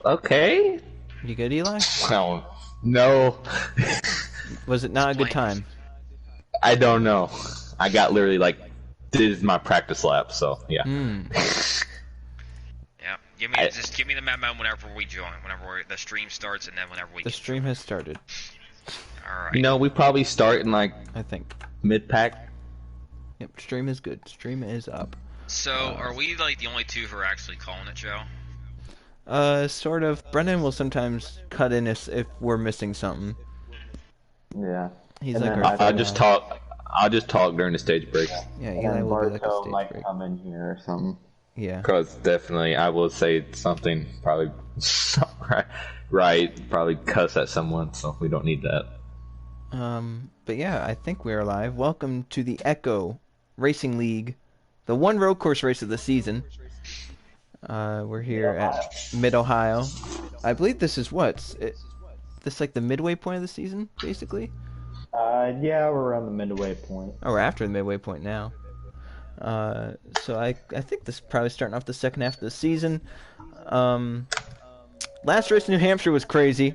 Okay. You good, Eli? Well, no. Was it not a good time? I don't know. I got literally like, this is my practice lap, so yeah. Yeah, just give me the memo whenever we join, the stream starts, and then whenever we. The stream has started. All right. You know, we probably start in like I think mid-pack. Yep, stream is good. Stream is up. So, are we like the only two who are actually calling it, Joe? Sort of. Brendan will sometimes cut in if we're missing something. Yeah. He's And like then our I'll just talk. I'll just talk during the stage break. Yeah, And Eli then will be like a Barto stage might break. come in here or something. Yeah. Because definitely, I will say something probably right. Probably cuss at someone, so we don't need that. But yeah, I think we're live. Welcome to the Echo Racing League, the one road course race of the season. We're here at Mid-Ohio. I believe this is this like the midway point of the season, basically? Yeah, we're around the midway point. Oh, we're after the midway point now. So I think this is probably starting off the second half of the season. Last race in New Hampshire was crazy.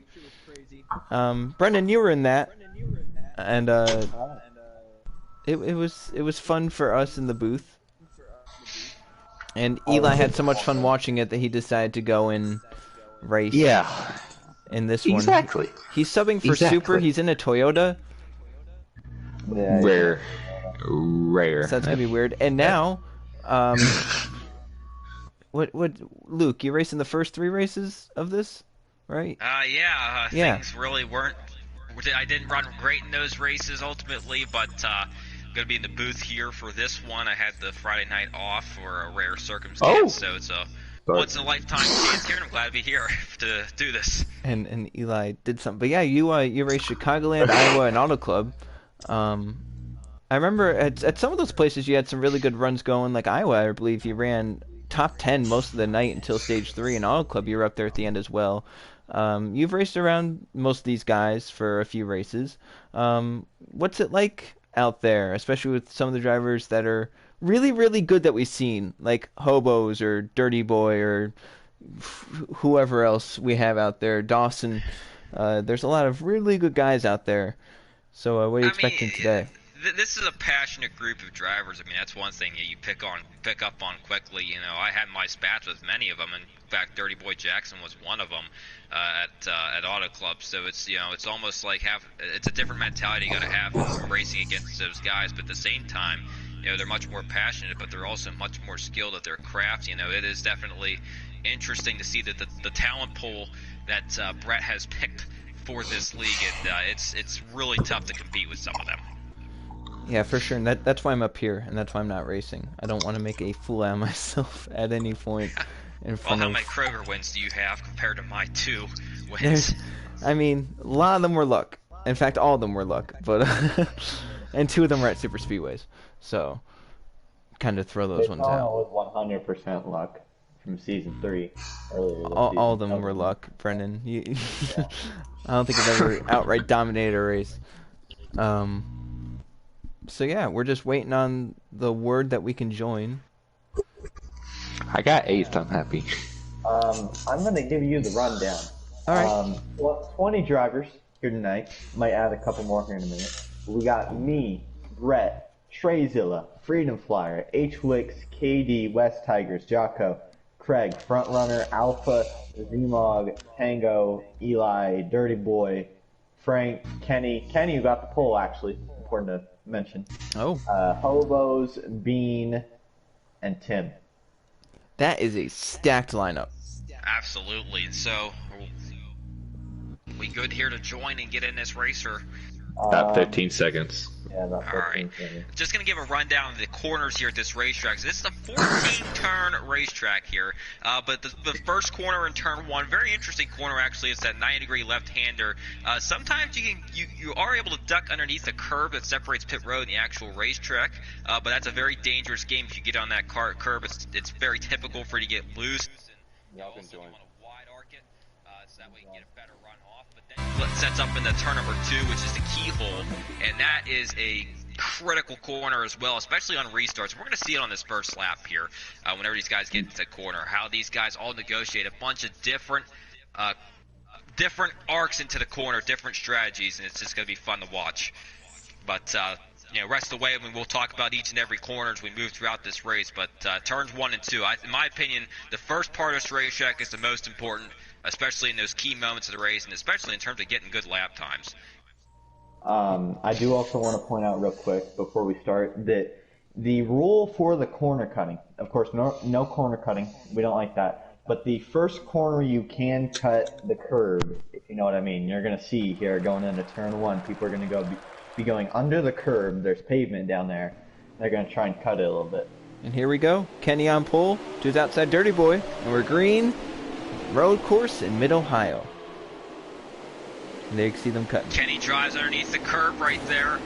Brendan, you were in that, and it was fun for us in the booth. And Eli had so much fun watching it that he decided to go and race. Yeah. In this one. Exactly. He's subbing for Super. He's in a Toyota. Yeah, Rare. Rare. So that's gonna be weird. And now, what Luke? You racing the first 3 races of this, right? Yeah. Things really weren't. I didn't run great in those races ultimately, but I'm gonna be in the booth here for this one. I had the Friday night off for a rare circumstance, so it's a once in a lifetime chance here, and I'm glad to be here to do this. And Eli did something, but yeah, you raced Chicagoland, Iowa, and Auto Club. I remember at some of those places you had some really good runs going. Like Iowa, I believe you ran top 10 most of the night until stage 3, and Auto Club you were up there at the end as well. You've raced around most of these guys for a few races. What's it like out there, especially with some of the drivers that are really, really good that we've seen, like Hobos or Dirty Boy or whoever else we have out there, Dawson. There's a lot of really good guys out there. So what are you expecting today? This is a passionate group of drivers. I mean, that's one thing you pick up on quickly. You know, I had my spats with many of them. In fact, Dirty Boy Jackson was one of them at Auto Club. So it's almost like it's a different mentality you got to have racing against those guys. But at the same time, they're much more passionate, but they're also much more skilled at their craft. It is definitely interesting to see that the talent pool that Brett has picked for this league, and it's really tough to compete with some of them. Yeah, for sure. And that's why I'm up here, and that's why I'm not racing. I don't want to make a fool out of myself at any point in front Well, how many Kroger wins do you have compared to my 2 wins? A lot of them were luck. In fact, all of them were luck. But and 2 of them were at super speedways. So, kind of throw those ones out. It was 100% luck from season 3. All of them were luck, Brendan. I don't think I've ever outright dominated a race. So yeah, we're just waiting on the word that we can join. I got 8th. I'm happy. I'm gonna give you the rundown. All right. 20 drivers here tonight. Might add a couple more here in a minute. We got me, Brett, Treyzilla, Freedom Flyer, H Wicks, KD, West Tigers, Jocko, Craig, Frontrunner, Alpha, Zmog, Tango, Eli, Dirty Boy, Frank, Kenny, who got the pole actually. Important to mention. Oh. Hobos, Bean, and Tim. That is a stacked lineup. Absolutely. So, we good here to join and get in this racer? About 15 seconds. Yeah, about 15 Alright. seconds. Just going to give a rundown of the corners here at this racetrack. So this is a 14-turn racetrack here. But the first corner in turn 1, very interesting corner actually. It's that 90-degree left-hander. Sometimes you are able to duck underneath the curb that separates pit road and the actual racetrack. But that's a very dangerous game if you get on that curb. It's very typical for you to get loose. You also want to wide arc it, so that way you can get a better run off. But then it sets up in the turn number 2, which is the keyhole, and that is a critical corner as well, especially on restarts. We're going to see it on this first lap here, whenever these guys get into the corner, how these guys all negotiate a bunch of different different arcs into the corner, different strategies, and it's just going to be fun to watch. But rest of the way, I mean, we'll talk about each and every corner as we move throughout this race. But turns 1 and 2, in my opinion, the first part of this racetrack is the most important, especially in those key moments of the race, and especially in terms of getting good lap times. I do also want to point out real quick before we start that the rule for the corner cutting, of course, no corner cutting. We don't like that. But the first corner you can cut the curb, if you know what I mean. You're going to see here going into turn 1, people are going to be going under the curb. There's pavement down there. They're going to try and cut it a little bit. And here we go. Kenny on pole to his outside Dirty Boy. And we're green. Road course in Mid-Ohio. And there you can see them cutting. Kenny drives underneath the curb right there.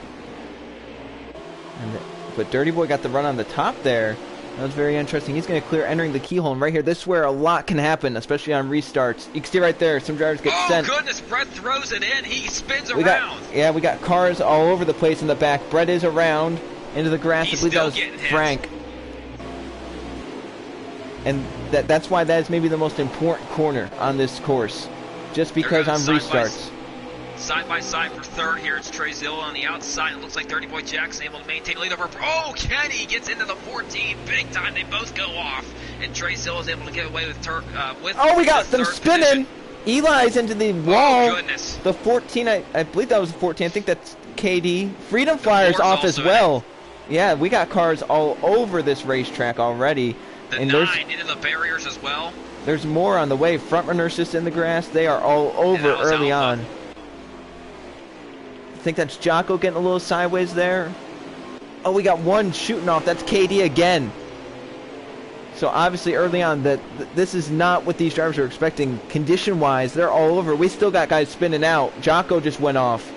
But Dirty Boy got the run on the top there. That was very interesting. He's going to clear entering the keyhole. And right here, this is where a lot can happen, especially on restarts. You can see right there, some drivers get sent. Oh, goodness, Brett throws it in. He spins around. We got cars all over the place in the back. Brett is around into the grass. He's I believe that was Frank. And that's why that is maybe the most important corner on this course. Just because on restarts. Side by side for third here. It's Trey Zilla on the outside. It looks like Dirty Boy Jackson able to maintain lead over. Oh, Kenny gets into the 14 big time. They both go off, and Trey Zilla is able to get away with we got them spinning. Position. Eli's into the wall. Oh goodness. The 14, I believe that was the 14. I think that's KD. Freedom Flyer's off as well. Yeah, we got cars all over this racetrack already. The and 9 into the barriers as well. There's more on the way. Front runners just in the grass. They are all over early on. I think that's Jocko getting a little sideways there. Oh, we got one shooting off. That's KD again. So obviously early on, this is not what these drivers are expecting. Condition-wise, they're all over. We still got guys spinning out. Jocko just went off.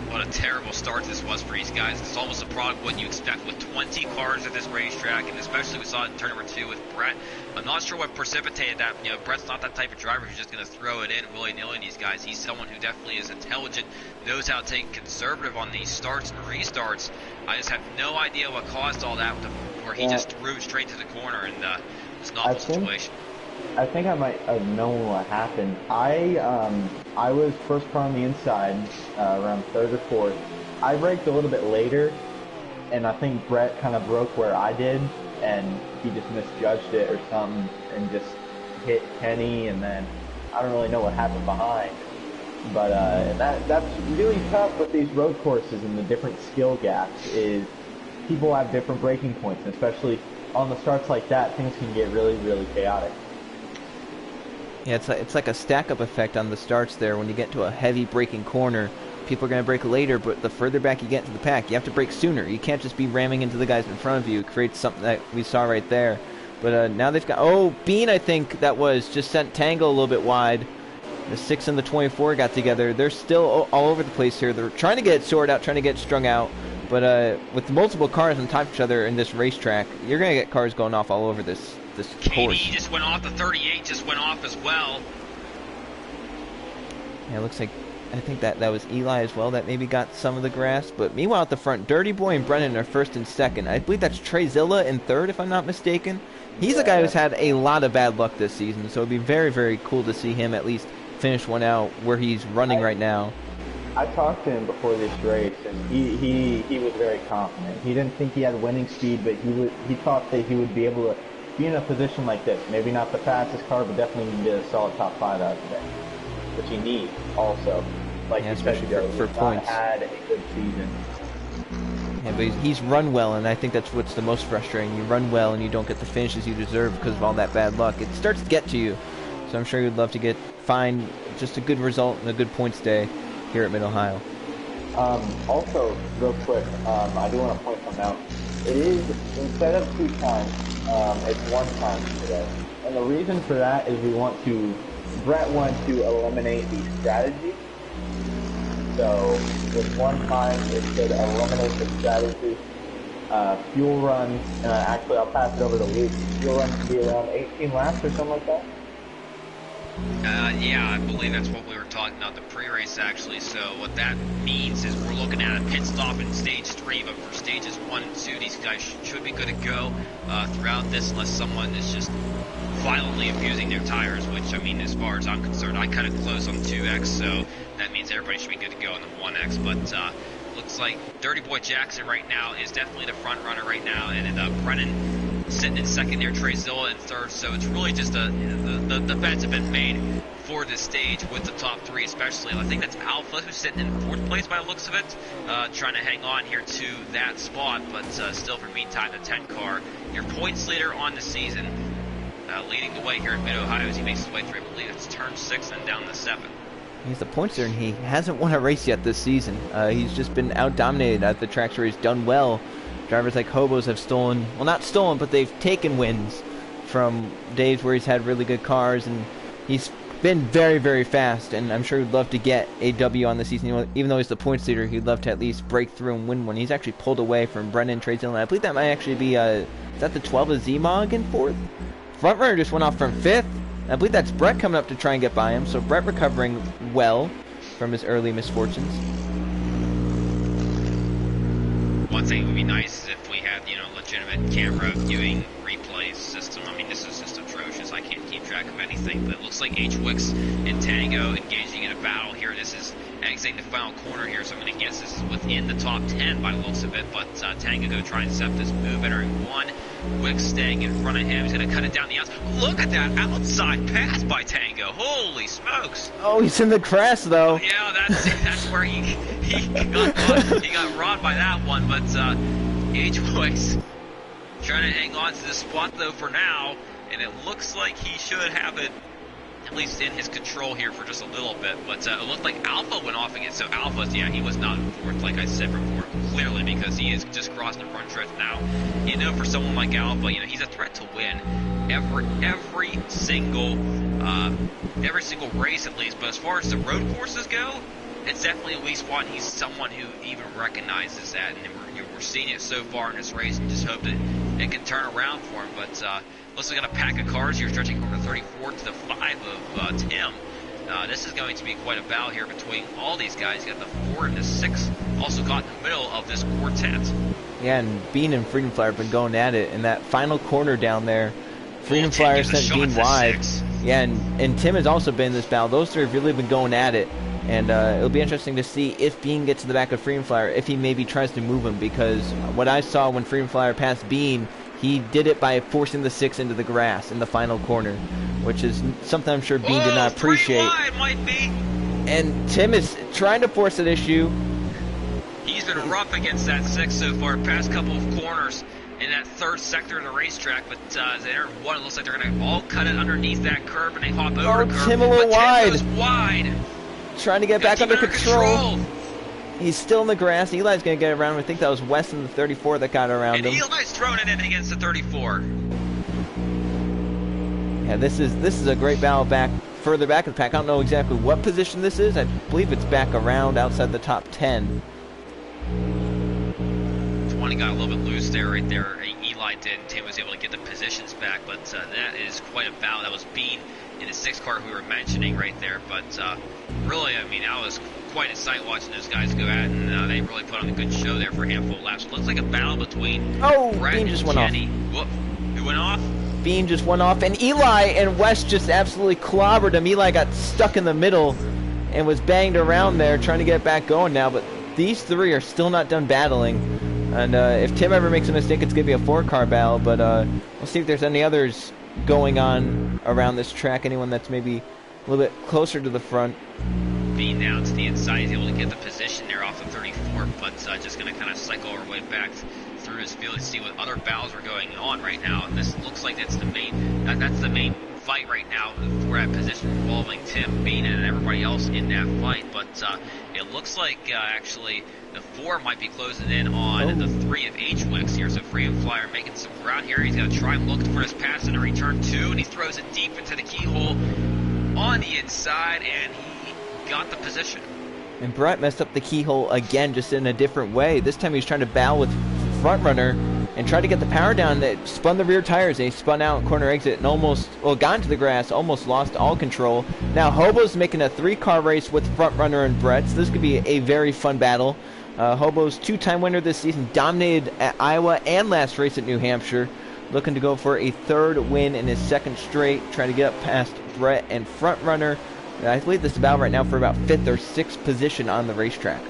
What a terrible start this was for these guys. It's almost a product of what you expect with 20 cars at this racetrack, and especially we saw it in turn number 2 with Brett. I'm not sure what precipitated that. Brett's not that type of driver who's just going to throw it in willy-nilly in these guys. He's someone who definitely is intelligent, knows how to take conservative on these starts and restarts. I just have no idea what caused all that, where he just threw it straight to the corner, and it's an awful situation. I think I might have known what happened. I was first car on the inside, around 3rd or 4th. I braked a little bit later, and I think Brett kind of broke where I did, and he just misjudged it or something, and just hit Kenny, and then I don't really know what happened behind. But that's really tough with these road courses and the different skill gaps, is people have different braking points, and especially on the starts like that, things can get really, really chaotic. Yeah, it's like a stack-up effect on the starts there. When you get to a heavy braking corner, people are going to brake later, but the further back you get into the pack, you have to brake sooner. You can't just be ramming into the guys in front of you. It creates something that we saw right there. But now they've got... Oh, Bean, I think that was, just sent Tango a little bit wide. The 6 and the 24 got together. They're still all over the place here. They're trying to get it sorted out, trying to get it strung out. But with multiple cars on top of each other in this racetrack, you're going to get cars going off all over this course. KD just went off. The 38 just went off as well. Yeah, it looks like, I think that was Eli as well that maybe got some of the grass. But meanwhile at the front, Dirty Boy and Brennan are 1st and 2nd. I believe that's Trey Zilla in 3rd, if I'm not mistaken. He's a guy who's had a lot of bad luck this season, so it'd be very, very cool to see him at least finish one out where he's running right now. I talked to him before this race, and he was very confident. He didn't think he had winning speed, but he thought that he would be able to be in a position like this. Maybe not the fastest car, but definitely can get a solid top 5 out of today, which he needs also. Like you especially said, for points. Had a good season. Yeah, but he's run well, and I think that's what's the most frustrating. You run well, and you don't get the finishes you deserve because of all that bad luck. It starts to get to you. So I'm sure you'd love to find just a good result and a good points day here at Mid-Ohio. Also, real quick, I do want to point something out. It is, instead of 2 times, it's 1 time today. And the reason for that is Brett wanted to eliminate the strategy. So, with 1 time, it should eliminate the strategy. Fuel runs, actually I'll pass it over to Luke. Fuel runs can be around 18 laps or something like that. Yeah, I believe that's what we were talking about, the pre-race actually. So what that means is we're looking at a pit stop in stage 3, but for stages 1 and 2, these guys should be good to go throughout this, unless someone is just violently abusing their tires, which, I mean, as far as I'm concerned, I cut it close on 2X, so that means everybody should be good to go on the 1X, but looks like Dirty Boy Jackson right now is definitely the front runner right now, and then Brennan sitting in second there, Trey Zilla in third, so it's really just the bets have been made for this stage with the top 3 especially. I think that's Alpha who's sitting in 4th place by the looks of it, trying to hang on here to that spot, but still for meantime the 10 car, your points leader on the season, leading the way here in Mid-Ohio as he makes his way through, I believe it's turn 6 and down to 7. He's the points there, and he hasn't won a race yet this season. He's just been out-dominated at the tracks where he's done well. Drivers like Hobos have stolen, well, not stolen, but they've taken wins from days where he's had really good cars, and he's been very, very fast, and I'm sure he'd love to get a W on the season. Even though he's the points leader, he'd love to at least break through and win one. He's actually pulled away from Brendan Trey Dillon. I believe that might actually be, is that the 12 of Z-Mog in 4th? Front runner just went off from 5th. I believe that's Brett coming up to try and get by him, so Brett recovering well from his early misfortunes. One thing would be nice is if we had, legitimate camera viewing replay system. I mean, this is just atrocious. I can't keep track of anything, but it looks like H-Wix and Tango engaging in a battle here. This is exiting the final corner here, so I'm going to guess this is within the top 10 by the looks of it, but Tango going to try and set this move, entering 1. Wix staying in front of him. He's going to cut it down the outside. Look at that outside pass by Tango. Holy smokes. Oh, he's in the grass, though. Yeah, that's where he got robbed by that one, but H-Wix trying to hang on to the spot, though, for now, and it looks like he should have it at least in his control here for just a little bit, but it looked like Alpha went off again, so Alpha, yeah, he was not in 4th, like I said before, clearly, because he is just crossing the front stretch now. For someone like Alpha, he's a threat to win every single race at least, but as far as the road courses go, it's definitely a weak spot, and he's someone who even recognizes that, and we're seeing it so far in this race, and just hope that it can turn around for him, but looks like a pack of cars here stretching from the 34 to the 5 of Tim. This is going to be quite a battle here between all these guys. You got the 4 and the 6 also caught in the middle of this quartet. Yeah, and Bean and Freedom Flyer have been going at it in that final corner down there. Freedom Flyer sent Bean wide. 6. Yeah, and Tim has also been in this battle. Those 3 have really been going at it. And it'll be interesting to see if Bean gets to the back of Freedom Flyer, if he maybe tries to move him, because what I saw when Freedom Flyer passed Bean, he did it by forcing the 6 into the grass in the final corner, which is something I'm sure Bean did not appreciate. 3 wide might be. And Tim is trying to force an issue. He's been rough against that 6 so far, past couple of corners in that 3rd sector of the racetrack, but as they enter 1, it looks like they're going to all cut it underneath that curve, and they hop over the curve. Tim a little wide. Tim goes wide. Trying to get back under control. control. He's still in the grass. Eli's going to get around him. I think that was West in the 34 that got around and him. Eli's throwing it in against the 34. Yeah, this is a great battle further back in the pack. I don't know exactly what position this is. I believe it's back around outside the top 10. 20 got a little bit loose there, right there. Eli did. Tim was able to get the positions back, but that is quite a battle. That was Bean in the 6 car we were mentioning right there. But really, I mean, that was quite a sight watching those guys go at it, and they really put on a good show there for a handful of laps. It looks like a battle between Brett Bean and just went Kenny. off. Whoop. Who went off? Bean just went off, and Eli and West just absolutely clobbered him. Eli got stuck in the middle and was banged around there trying to get back going now, but these 3 are still not done battling. And if Tim ever makes a mistake, it's going to be a 4-car battle, but we'll see if there's any others going on around this track, anyone that's maybe a little bit closer to the front. Bean down to the inside, he's able to get the position there off the 34, but just going to kind of cycle our way back through his field to see what other battles are going on right now. And this looks like that's the main fight right now for that position involving Tim, Bean, and everybody else in that fight. But it looks like actually the 4 might be closing in on the 3 of H-Wix here. So Freedom Flyer making some ground here. He's going to try and look for this pass in a return 2, and he throws it deep into the keyhole on the inside, and he got the position. And Brett messed up the keyhole again, just in a different way. This time he was trying to battle with front runner, and tried to get the power down. That spun the rear tires. They spun out corner exit and almost, well, got into the grass, almost lost all control. Now Hobo's making a 3-car race with front runner and Brett. So this could be a very fun battle. Hobo's 2-time winner this season, dominated at Iowa and last race at New Hampshire. Looking to go for a 3rd win in his 2nd straight, trying to get up past Brett and front runner. I believe this is about right now for about 5th or 6th position on the racetrack.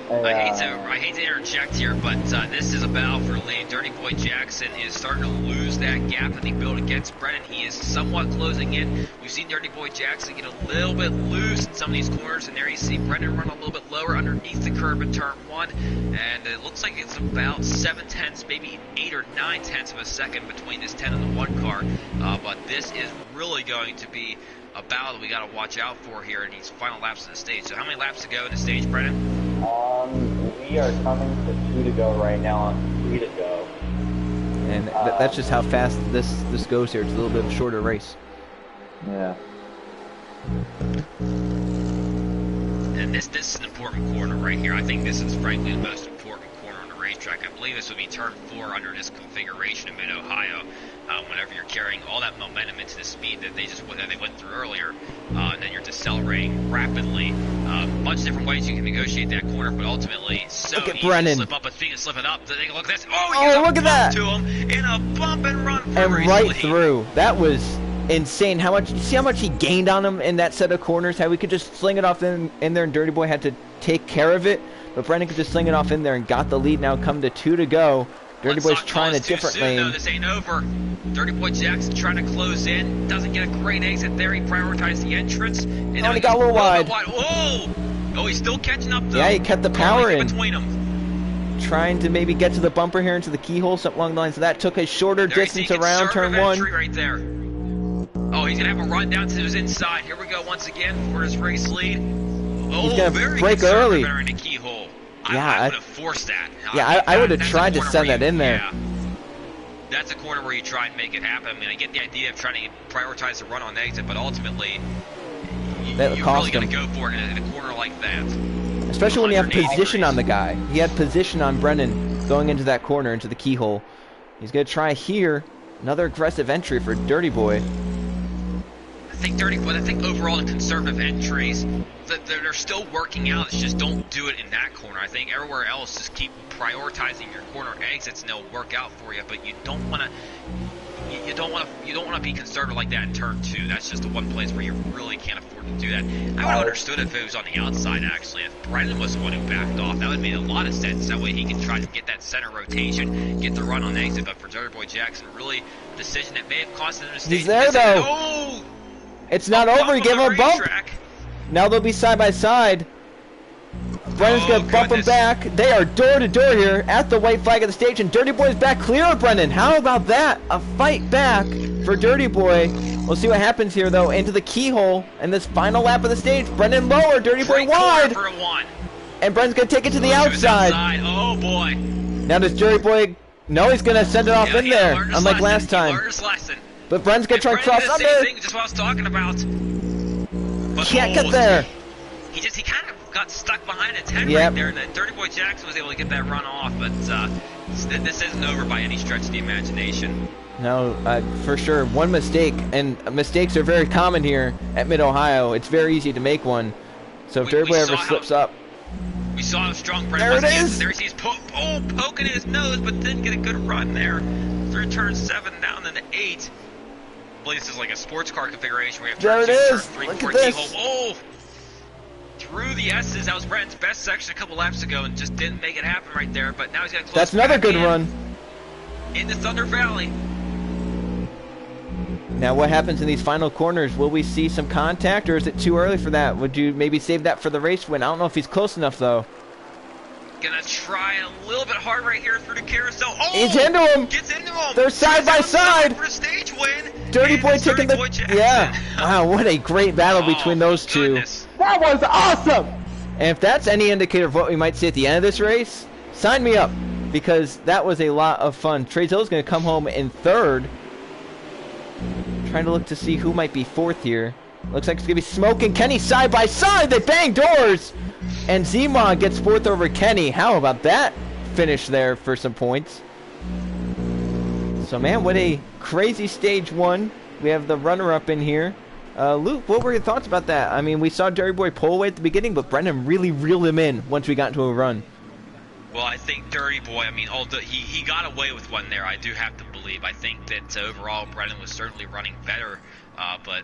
I hate to interject here, but this is a battle for lead. Dirty Boy Jackson is starting to lose that gap that he built against Brennan. He is somewhat closing in. We've seen Dirty Boy Jackson get a little bit loose in some of these corners, and there you see Brennan run a little bit lower underneath the curb in turn 1, and it looks like it's about 7/10, maybe 8 or 9/10 of a second between this 10 and the 1 car. But this is really going to be a battle that we got to watch out for here in these final laps of the stage. So how many laps to go in the stage, Brennan? We are coming to 2 to go right now on 3 to go. And that's just how fast this goes here. It's a little bit of a shorter race. Yeah. And this is an important corner right here. I think this is frankly the most important corner on the racetrack. I believe this would be turn 4 under this configuration in Mid-Ohio. Whenever you're carrying all that momentum into the speed that they went through earlier, and then you're decelerating rapidly. Much different ways you can negotiate that corner, but ultimately so look at easy Brennan. to slip up. But speaking of slipping up, take a look at this. Oh, look at that! To him in a bump and run for And race right lead. through. That was insane. How much? You see how much he gained on him in that set of corners? How we could just sling it off in there, and Dirty Boy had to take care of it. But Brennan could just sling it off in there and got the lead. Now come to 2 to go. Dirty Boy's trying a different lane. No, this ain't over. Dirty Boy Jackson trying to close in. Doesn't get a great exit there. He prioritized the entrance. And Oh, he got a little wide. Whoa! Oh, he's still catching up though. Yeah, he kept the power in. Between them. Trying to maybe get to the bumper here into the keyhole, something along the lines of that. Took a shorter distance around turn 1. Right there. Oh, he's gonna have a run down to his inside. Here we go once again for his race lead. Oh, He's gonna very break early. in the keyhole. Yeah, I would have forced that. Yeah, I would have That's tried a to corner send where that in there. Yeah. That's a corner where you try and make it happen. I mean, I get the idea of trying to prioritize the run on exit, but ultimately, you're really going to go for it in a corner like that. Especially when you have 180 position degrees. on the guy. He had position on Brennan going into that corner, into the keyhole. He's going to try here. Another aggressive entry for Dirty Boy. I think overall the conservative entries, they're still working out. It's just don't do it in that corner. I think everywhere else, just keep prioritizing your corner exits, and they'll work out for you. But you don't want to be conservative like that in turn 2. That's just the one place where you really can't afford to do that. I would have understood if it was on the outside, actually. If Brennan was the one who backed off, that would make a lot of sense. That way he can try to get that center rotation, get the run on exit. But for Dirty Boy Jackson, really a decision that may have cost him a mistake. He's there, though. Oh! It's not over. He gave him a bump. Now they'll be side by side. Brennan's going to bump him back. They are door to door here at the white flag of the stage, and Dirty Boy's back clear of Brennan. How about that? A fight back for Dirty Boy. We'll see what happens here, though. Into the keyhole in this final lap of the stage. Brennan lower, Dirty Boy wide. For a 1. And Brennan's going to take it to the outside. Oh, boy. Now does Dirty Boy... No, he's going to send it off in there, unlike last time. But Brennan's going to try and cross under. Just what I was talking about. But, Can't get there. He kind of got stuck behind a 10 right there, and then Dirty Boy Jackson was able to get that run off. But this isn't over by any stretch of the imagination. No, for sure. One mistake, and mistakes are very common here at Mid-Ohio. It's very easy to make one. So if Dirty Boy ever slips up... We saw how strong Brennan was. There it is! There he's poking his nose, but didn't get a good run there. Through turn 7 down into 8. I believe this is like a sports car configuration where you have turn 2, turn 3, Look 4, at this. keyhole. Oh! Through the S's. That was Brennan's best section a couple laps ago and just didn't make it happen right there. But now he's got to close. That's another good run. In the Thunder Valley. Now what happens in these final corners? Will we see some contact, or is it too early for that? Would you maybe save that for the race win? I don't know if he's close enough, though. Gonna try a little bit hard right here through the carousel. Oh! He's into him! Gets into him! They're side by side! For the stage win! Dirty Boy taking the... Jackson. Yeah. Wow, what a great battle between those two. Goodness. That was awesome! And if that's any indicator of what we might see at the end of this race, sign me up, because that was a lot of fun. Trey Zill's going to come home in 3rd. Trying to look to see who might be 4th here. Looks like it's going to be Smoke and Kenny side by side. They bang doors. And Zimon gets 4th over Kenny. How about that finish there for some points? So, man, what a crazy stage one. We have the runner-up in here. Luke, what were your thoughts about that? I mean, we saw Dirty Boy pull away at the beginning, but Brennan really reeled him in once we got into a run. Well, I think Dirty Boy, I mean, although he got away with one there, I do have to believe. I think that overall Brennan was certainly running better, but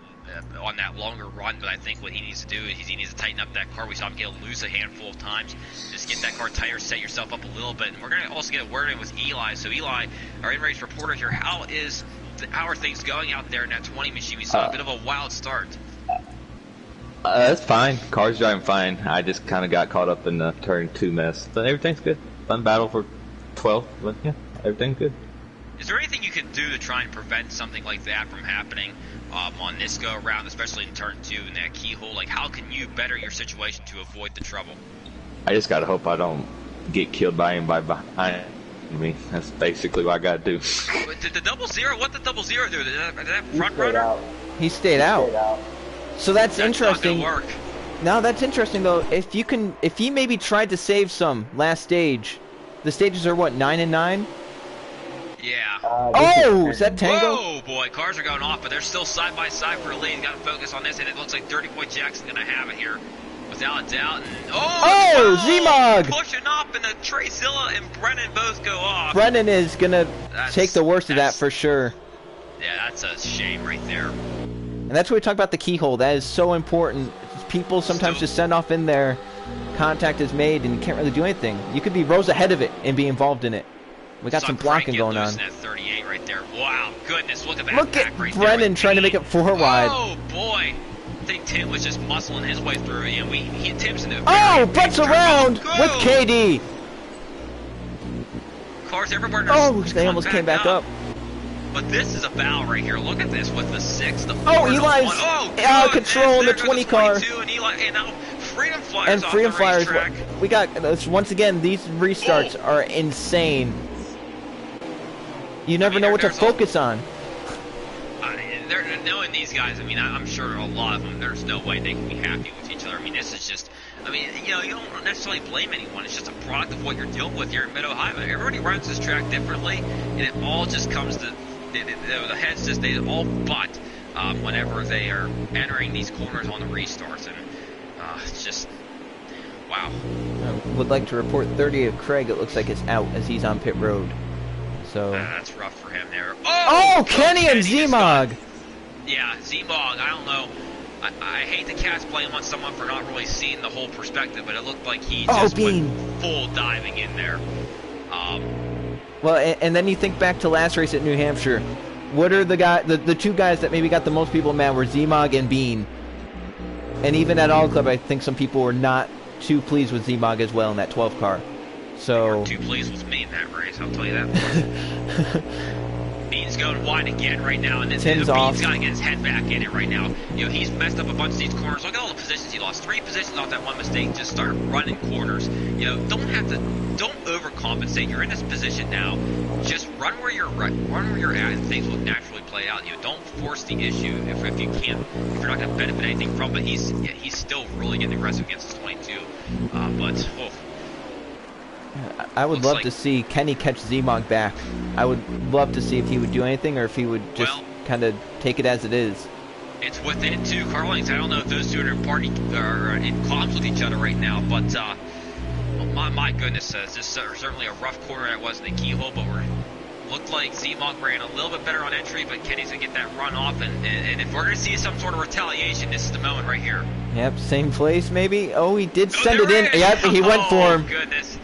on that longer run. But I think what he needs to do is he needs to tighten up that car. We saw him get loose a handful of times. Just get that car tighter, set yourself up a little bit. And we're going to also get a word in with Eli. So Eli, our in-race reporter here, how are things going out there in that 20 machine? We saw a bit of a wild start. That's fine. Car's driving fine. I just kind of got caught up in the turn 2 mess. But everything's good. Fun battle for 12. But yeah, everything's good. Is there anything you can do to try and prevent something like that from happening on this go around, especially in turn 2 in that keyhole? Like, how can you better your situation to avoid the trouble? I just gotta hope I don't get killed by anybody behind me. That's basically what I gotta do. Did the double zero? What did the double zero do? Did that front runner? He stayed out. So that's interesting. Not gonna work. No, that's interesting though. If he maybe tried to save some last stage, the stages are what, 9 and 9? Yeah. Oh, is that Tango? Whoa, boy, cars are going off, but they're still side by side for a lead. Got to focus on this, and it looks like Dirty Boy Jackson's gonna have it here, without a doubt. And, Z-Mog! Pushing up, and the Treyzilla and Brennan both go off. Brennan is gonna take the worst of that for sure. Yeah, that's a shame right there. And that's what we talk about the keyhole. That is so important. People sometimes just send off in there, contact is made, and you can't really do anything. You could be rows ahead of it and be involved in it. We got some blocking going on. That 38 right there. Wow, goodness, look at that. Look at right Brennan there trying to make it 4 wide. Oh boy, I think Tim was just muscling his way through. And Tim's in the butts around with KD. Cars everywhere. They almost came back up. But this is a foul right here. Look at this with the 6, the 4, Eli's out of control in the 20 car. And Eli, and now Freedom Flyers and Freedom off the Flyers. racetrack. We got once again. These restarts are insane. You never know what to focus on. Knowing these guys, I mean, I'm sure a lot of them, there's no way they can be happy with each other. I mean, this is just, I mean, you know, you don't necessarily blame anyone. It's just a product of what you're dealing with here in Mid-Ohio. Everybody runs this track differently, and it all just comes to, the heads just, they all butt whenever they are entering these corners on the restarts. And it's just, wow. I would like to report 30 of Craig, it looks like, is out as he's on pit road. So that's rough for him there. Kenny and Z-Mog! Yeah, Z-Mog, I don't know. I hate to cast blame on someone for not really seeing the whole perspective, but it looked like he just went full diving in there. Well, and then you think back to last race at New Hampshire. What are the two guys that maybe got the most people mad were Z-Mog and Bean. And even at All Club, I think some people were not too pleased with Z-Mog as well in that 12 car. So they weren't too pleased with me in that race, I'll tell you that. Bean's going wide again right now, and Bean's got to get his head back in it right now. You know, he's messed up a bunch of these corners. Look at all the positions he lost. 3 positions off that one mistake. Just started running corners. You know, don't overcompensate. You're in this position now. Just run where you're at, and things will naturally play out. You know, don't force the issue if you can't, if you're not going to benefit anything from it. He's still really getting aggressive against his 22. I would love to see Kenny catch Z-Mog back. I would love to see if he would do anything or if he would just kind of take it as it is. It's within 2 car lengths. I don't know if those two are in comms with each other right now, but my goodness, this is certainly a rough corner that was in the keyhole, but looked like Z-Mog ran a little bit better on entry, but Kenny's going to get that run off, and if we're going to see some sort of retaliation, this is the moment right here. Yep, same place maybe. Oh, he did send it in. Yep, he went for him. Goodness.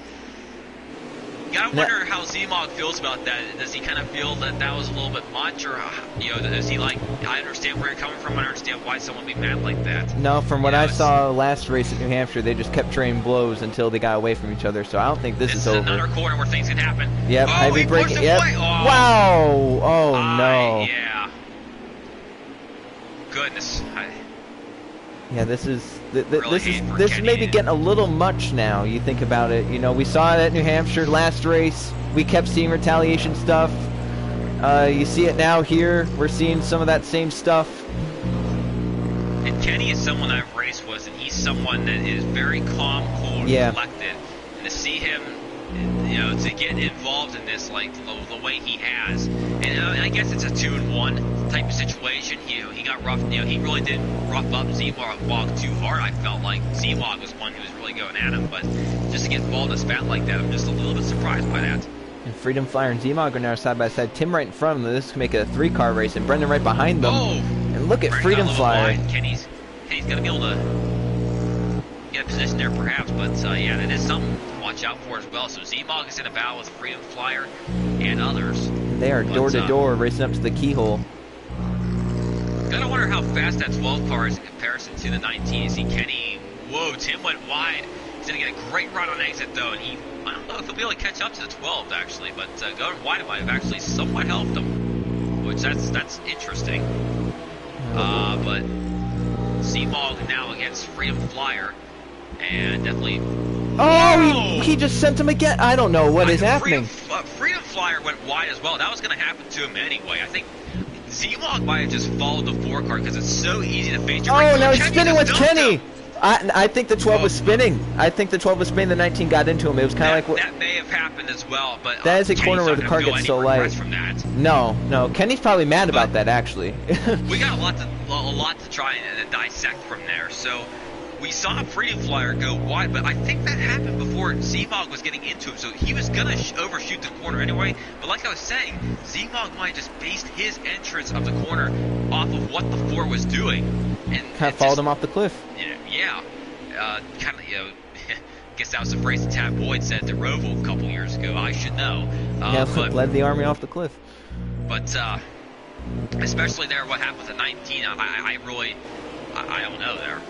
You gotta wonder how Z-Mog feels about that. Does he kind of feel that was a little bit much, or you know, is he like, I understand where you're coming from, I understand why someone would be mad like that? No, from what I saw last race at New Hampshire, they just kept trading blows until they got away from each other. So I don't think this is over. Another corner where things can happen. Yep, heavy braking. Yep. Wow. Oh no. Yeah. Goodness. Yeah, this is maybe getting a little much now. You think about it. You know, we saw it at New Hampshire last race. We kept seeing retaliation stuff. You see it now here. We're seeing some of that same stuff. And Kenny is someone I've raced with, and he's someone that is very calm, cool, and collected. And to see him, you know, to get involved involved in this like the way he has. And I guess it's a 2-in-1 type of situation. He got rough. He really didn't rough up Z-Mog too hard. I felt like Z-Mog was one who was really going at him, but just to get involved in a spat like that, I'm just a little bit surprised by that. And Freedom Flyer and Z-Mog are now side by side. Tim right in front of them. This can make it a 3-car race, and Brendan right behind them. Oh! And look at Freedom Flyer. Kenny's gonna be able to get a position there perhaps, but yeah, that is something to watch out for as well. So Z-Mog is in a battle with Freedom Flyer and others. They are door to door racing up to the keyhole. Gotta wonder how fast that 12 car is in comparison to the 19. You see Kenny, whoa, Tim went wide. He's gonna get a great run on exit though, and I don't know if he'll be able to catch up to the 12 actually, but going wide might have actually somewhat helped him, which that's interesting. But Z-Mog now against Freedom Flyer, and definitely. Oh, he just sent him again. I don't know what is happening. Freedom Flyer went wide as well. That was going to happen to him anyway. I think Z-Mog might have just followed the 4 car because it's so easy to face. Oh, now he's spinning with Kenny. I think the 12 was spinning. I think the 12 was spinning. The 19 got into him. It was kind of like that may have happened as well. But that is a corner where the car gets so light. From that. No. Kenny's probably mad about that actually. We got a lot to try and dissect from there. So we saw Freedom Flyer go wide, but I think that happened before Z-Mog was getting into him. So he was gonna overshoot the corner anyway. But like I was saying, Z-Mog might just based his entrance of the corner off of what the 4 was doing, and kind of followed him off the cliff. Yeah, kind of, guess that was the phrase that Tab Boyd said to Roval a couple years ago. I should know. But led the army off the cliff. But especially there, what happened with the 19, I don't know there.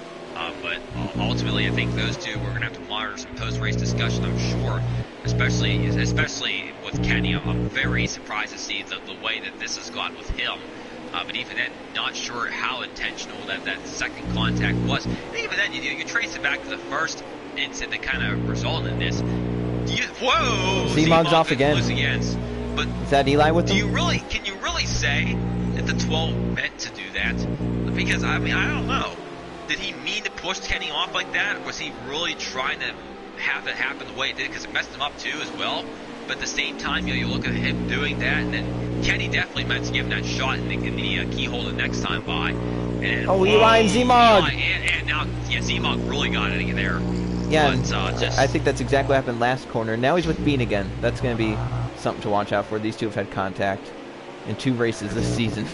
But ultimately, I think those two, we're going to have to monitor some post-race discussion, I'm sure. Especially with Kenny, I'm very surprised to see the way that this has gone with him. But even then, not sure how intentional that second contact was. And even then, you trace it back to the first incident that kind of resulted in this. Whoa! Z-Mog's off again. But is that Eli with him? Can you really say that the 12 meant to do that? Because, I mean, I don't know. Did he mean to push Kenny off like that? Or was he really trying to have it happen the way it did? Because it messed him up too as well. But at the same time, you look at him doing that, and then Kenny definitely meant to give him that shot in the keyhole the next time by. And, Eli and Z-Mog! And now, Z-Mog really got it there. Yeah, but, I think that's exactly what happened last corner. Now he's with Bean again. That's going to be something to watch out for. These two have had contact in 2 races this season.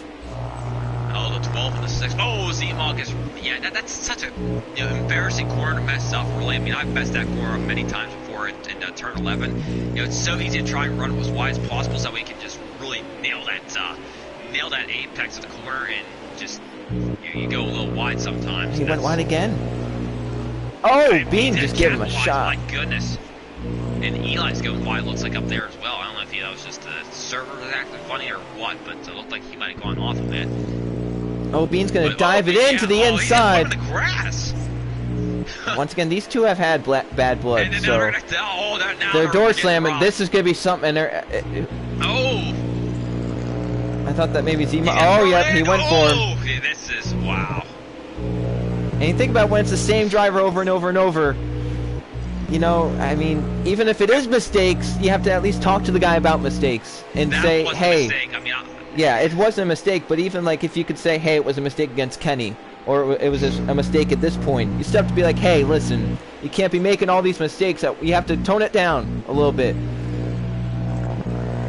Oh, the 12 and the 6. Oh, Z-Mog is... Yeah, that's such a embarrassing corner to mess up, really. I mean, I've messed that corner many times before in turn 11. It's so easy to try and run it as wide as possible so that we can just really nail that apex of the corner and just... You go a little wide sometimes. He went wide again. Oh, Bean just gave him a shot. My goodness. And Eli's going wide, looks like up there as well. I don't know if that was just the server was acting funny or what, but it looked like he might have gone off a bit. Oh, Bean's going to dive it into the inside. He the grass. Once again, these two have had bad blood, and so they're door slamming. Rough. This is going to be something. Oh! I thought that maybe Z-Mog. Oh, yep, he went for him. Yeah, this is wow. And you think about when it's the same driver over and over and over. You know, I mean, even if it is mistakes, you have to at least talk to the guy about mistakes and say, hey. Yeah, it wasn't a mistake, but even like if you could say, hey, it was a mistake against Kenny, or it was a mistake at this point, you still have to be like, hey, listen, you can't be making all these mistakes. You have to tone it down a little bit.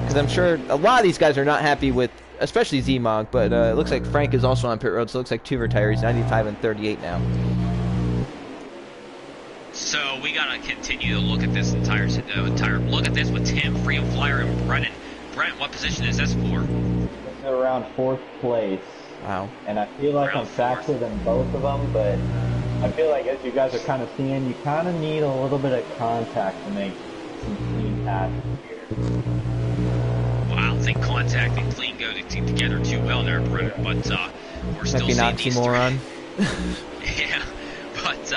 Because I'm sure a lot of these guys are not happy with, especially Z-Mog, but it looks like Frank is also on pit road, so it looks like 2 retirees, 95 and 38 now. So we gotta continue to look at this entire look at this with Tim, Freedom Flyer, and Brennan. Brent, what position is this for? This is around 4th place. Wow. And I feel like I'm faster than both of them, but I feel like as you guys are kind of seeing, you kind of need a little bit of contact to make some clean passes here. Well, I don't think contact and clean go together too well there, Brennan, but we're still seeing these oxymoron. Yeah, but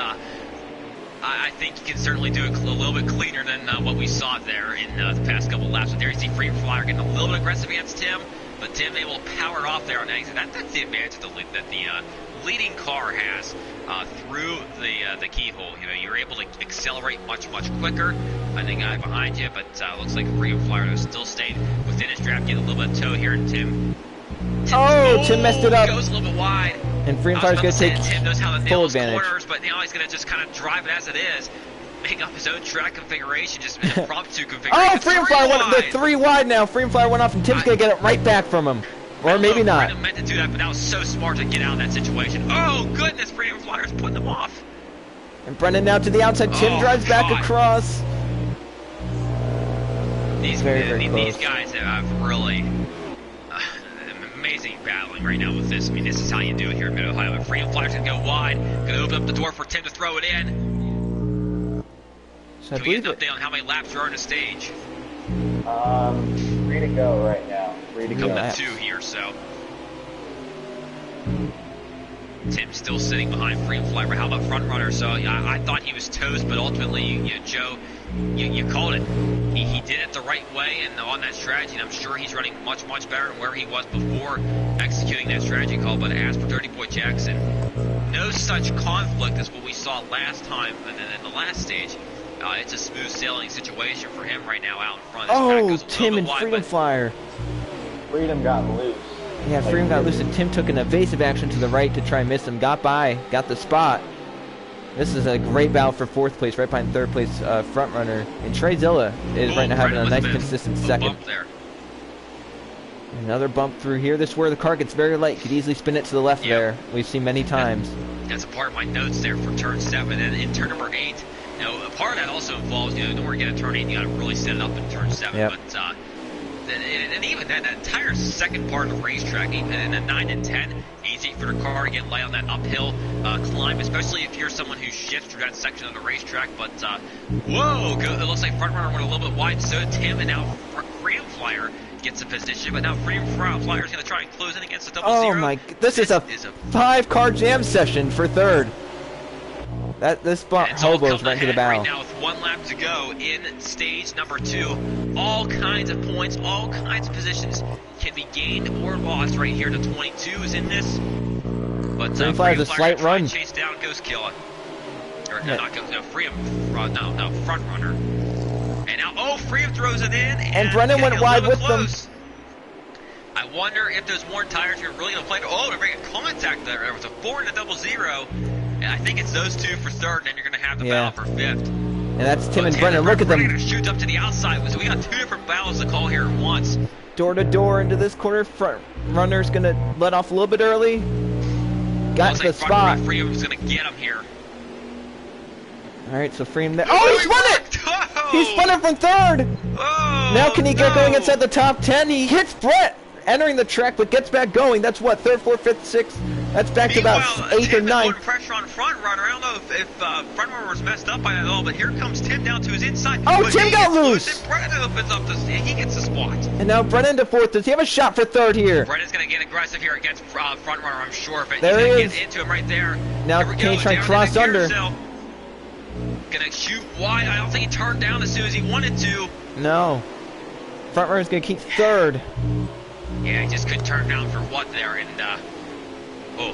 I think you can certainly do it a little bit cleaner than what we saw there in the past couple laps. But there you see Freedom Flyer getting a little bit aggressive against him. but Tim able to power off there on exit. That's the advantage that the leading car has through the keyhole. You know, you're able to accelerate much quicker than the guy behind you, but looks like Freedom Flyer still stayed within his draft. Get a little bit of tow here, and Tim messed it up. Goes a little bit wide. And Freedom Flyer's going to take Tim knows how to nail full his advantage. corners, but now he's going to just kind of drive it as it is. Make up his own track configuration, just an impromptu configuration. Oh, Freedom Flyer went, they're 3 wide now. Freedom Flyer went off, and Tim's going to get it right back from him. Or maybe not. Freedom meant to do that, but that was so smart to get out of that situation. Oh, goodness, Freedom Flyer's putting them off. And Brennan now to the outside. Tim drives back across. These Very guys have really amazing battling right now with this. I mean, this is how you do it here in Mid-Ohio. Freedom Flyer's going to go wide. Going to open up the door for Tim to throw it in. So Can we get an update on how many laps there are in the stage? 3 to go right now. 3 to Coming go. to 2 here, so. Tim's still sitting behind Freedom Flyer, but how about front runner? So I thought he was toast, but ultimately, you know, Joe, you called it. He did it the right way and on that strategy, and I'm sure he's running much better than where he was before executing that strategy call. But as for Dirty Boy Jackson, no such conflict as what we saw last time in the last stage. It's a smooth sailing situation for him right now out in front. Oh, Tim and Freedom Flyer. Freedom got loose. Yeah, Freedom got loose, and Tim took an evasive action to the right to try and miss him. Got by, got the spot. This is a great battle for 4th place, right behind 3rd place front runner. And Trey Zilla is right now having a nice, consistent second. Another bump through here. This is where the car gets very light. Could easily spin it to the left there. We've seen many times. That's a part of my notes there for turn 7. And in turn number 8, you know, a part of that also involves, you know, in order to get a turn 8, you got to really set it up in turn 7. Yep. But and even that entire second part of the racetrack, even in the 9 and 10, easy for the car to get light on that uphill climb, especially if you're someone who shifts through that section of the racetrack. But whoa, it looks like front runner went a little bit wide. So Tim, and now Freedom Flyer gets a position, but now Freedom Flyer is going to try and close in against the double zero. Oh my! This is a 5-car jam session for 3rd. This hobo's right to the bow. Right now with 1 lap to go in stage number 2, all kinds of points, all kinds of positions can be gained or lost right here. The 22 is in this, but Freedom Flyer's a slight run. Chase down, goes kill it. Or not goes, no, Freedom, no, front runner. And now, Freedom throws it in, and Brennan went wide with them. I wonder if those worn tires are really going to play. They're making contact there. There was a 4 and a double zero. And I think it's those 2 for 3rd, and then you're going to have the battle for 5th. And that's Tim and Brennan. Look at them. Brennan shoots up to the outside. So we got 2 different battles to call here at once. Door to door into this corner. Front runner's going to let off a little bit early. Got to the spot. Freedom's going to get him here. All right, so Freedom there. Oh, he spun it! Oh! He spun it from 3rd. Oh, Now can he get going inside the top 10? He hits Brett, entering the track, but gets back going. That's what, 3rd, 4th, 5th, 6th? That's back to about 8th or 9th. Pressure on front runner. I don't know if front runner was messed up by that at all, but here comes Tim down to his inside. Oh, but Tim got loose! Brennan opens up he gets the spot. And now Brennan to 4th. Does he have a shot for 3rd here? Brennan's going to get aggressive here against front runner, I'm sure. But there he's he going is. to get into him right there. Now can he try and cross under? Going to shoot wide. I don't think he turned down as soon as he wanted to. No. Front runner's going to keep 3rd. Yeah, he just couldn't turn down for what there, and 1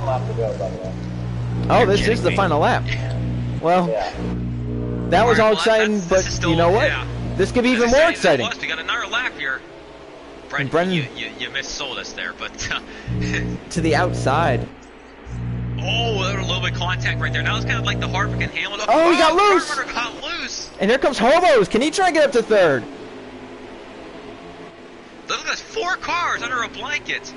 lap to go, by the way. Oh, this is the final lap. Well, that was all exciting, but you know what? This could be even more exciting. We got another lap here. Brennan, you missold us there, but to the outside. Oh, a little bit of contact right there. That was kind of like the Harvick and Hamilton. Oh, he got loose! Harvick got loose! And here comes Hobos. Can he try and get up to 3rd? Look at this, 4 cars under a blanket.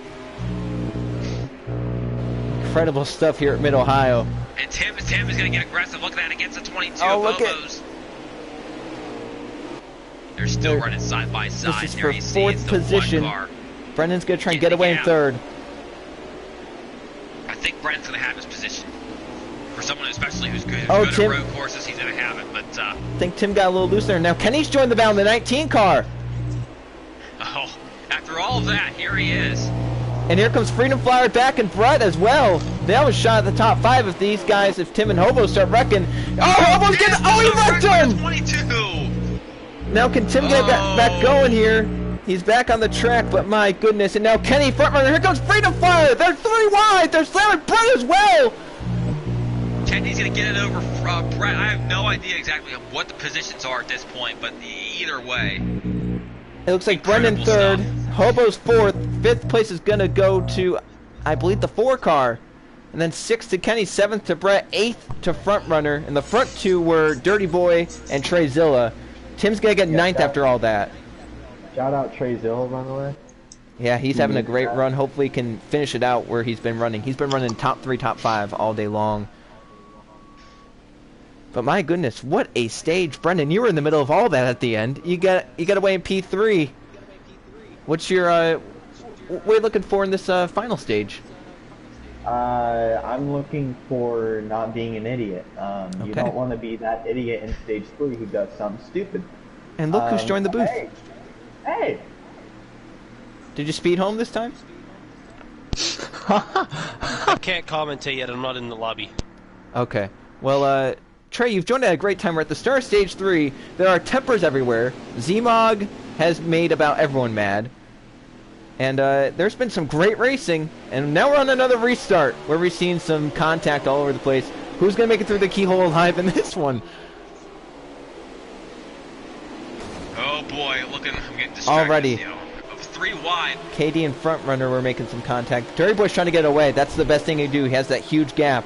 Incredible stuff here at Mid-Ohio. And Tim is going to get aggressive. Look at that against the 22 of Hobos. They're still running side by side. This is there for you see 4th it's the position. 1 car. Brennan's going to try and get away in 3rd. I think Brennan's going to have his position. For someone especially who's good, Oh, good Tim. at road courses, he's going to have it. But I think Tim got a little loose there. Now Kenny's joined the battle in the 19 car. oh, after all of that, here he is. And here comes Freedom Flyer back and Brett as well. They have a shot at the top 5 if these guys, if Tim and Hobo start wrecking. Oh, Hobo's getting, he wrecked him! 22! Now can Tim get back going here? He's back on the track, but my goodness. And now Kenny front runner. Here comes Freedom Flyer. They're 3 wide. They're slamming Brett as well. Kenny's going to get it over Brett. I have no idea exactly what the positions are at this point, but either way. It looks like Brendan third, Hobo's fourth, fifth place is going to go to, I believe, the 4 car. And then 6th to Kenny, 7th to Brett, 8th to front runner. And the front 2 were Dirty Boy and Trey Zilla. Tim's going to get 9th after all that. Shout out Trey Zilla, by the way. Yeah, he's having a great run. Hopefully he can finish it out where he's been running. He's been running top 3, top 5 all day long. But my goodness, what a stage. Brendan, you were in the middle of all that at the end. You got away in P3. What's your what are you looking for in this final stage? I'm looking for not being an idiot. You don't want to be that idiot in stage 3 who does something stupid. And look who's joined the booth. Hey! Did you speed home this time? I can't commentate yet. I'm not in the lobby. Okay. Well, Trey, you've joined at a great time. We're at the start of stage 3. There are tempers everywhere. Zmog has made about everyone mad. And there's been some great racing. And now we're on another restart where we've seen some contact all over the place. Who's going to make it through the keyhole alive in this one? Oh boy, I'm getting distracted. Already. You know, 3 wide. KD and front runner were making some contact. Dirty Boy's trying to get away. That's the best thing he can do. He has that huge gap.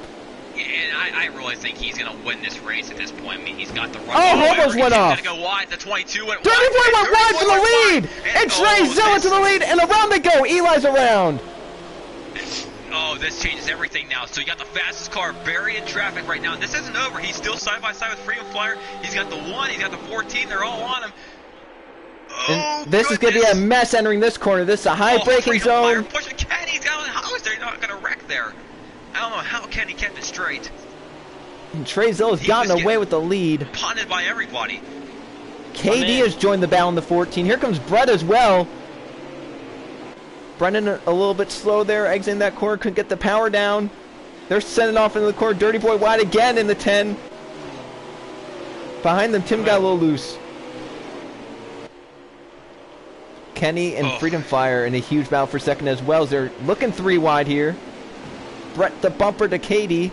And I really think he's going to win this race at this point. I mean, he's got the run. Oh, Hobos went off. He's going to go wide. The 22 went Dirty Boy went wide for the lead. And Trey Zilla to the lead. And around they go. Eli's around. Oh, this changes everything now. So you got the fastest car buried in traffic right now. This isn't over. He's still side by side with Freedom Flyer. He's got the 1. He's got the 14. They're all on him. And this is going to be a mess entering this corner. This is a high braking zone. Pushing Kenny. He's got how is they not going to wreck there? I don't know how Kenny kept it straight. And Trey Zilla's gotten away with the lead. Punted by everybody. KD has joined the battle in the 14. Here comes Brett as well. Brendan a little bit slow there, exiting that corner. Couldn't get the power down. They're sending off into the corner. Dirty Boy wide again in the 10. Behind them, Tim got a little loose. Kenny and Freedom Flyer in a huge battle for second as well. They're looking 3 wide here. Brett the bumper to Katie.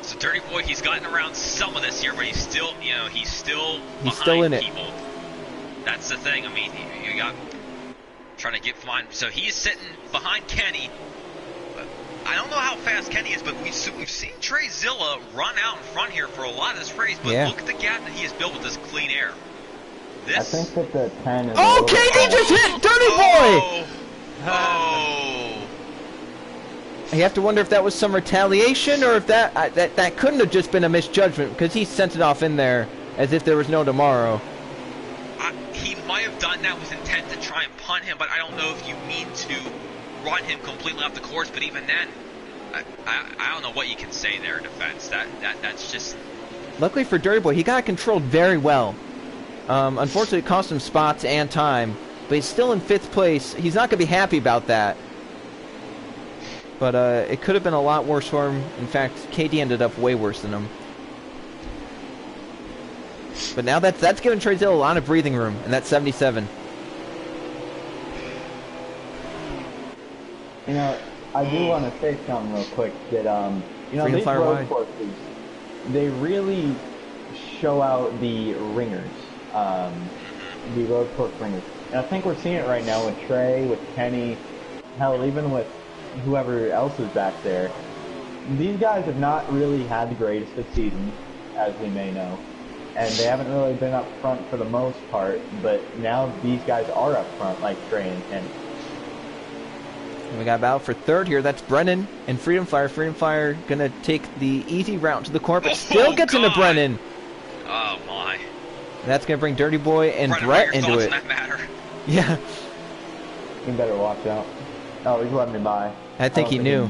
So Dirty Boy, he's gotten around some of this here, but he's still, he's still in it. People. That's the thing. I mean, you got trying to get behind. So he's sitting behind Kenny. I don't know how fast Kenny is, but we've seen Trey Zilla run out in front here for a lot of this race. But look at the gap that he has built with this clean air. I think that the 10 is... Oh, KD just hit Dirty Boy! Oh! You have to wonder if that was some retaliation or if that couldn't have just been a misjudgment because he sent it off in there as if there was no tomorrow. He might have done that with intent to try and punt him, but I don't know if you mean to run him completely off the course. But even then, I don't know what you can say there in defense. That's just... Luckily for Dirty Boy, he got it controlled very well. Unfortunately, it cost him spots and time, but he's still in 5th place. He's not going to be happy about that. But it could have been a lot worse for him. In fact, KD ended up way worse than him. But now that's giving Trey Zilla a lot of breathing room, and that's 77. I do want to say something real quick that these road courses, they really show out the ringers, the road course ringers. And I think we're seeing it right now with Trey, with Kenny, hell, even with whoever else is back there. These guys have not really had the greatest of seasons, as we may know. And they haven't really been up front for the most part, but now these guys are up front, like Trey and Kenny. And we got battle for 3rd here. That's Brennan and Freedom Flyer. Freedom Flyer going to take the easy route to the corner, but still gets into Brennan. Oh, my. That's going to bring Dirty Boy and Brett into it. That matter? Yeah. You better watch out. Oh, he's letting me by. I think he knew.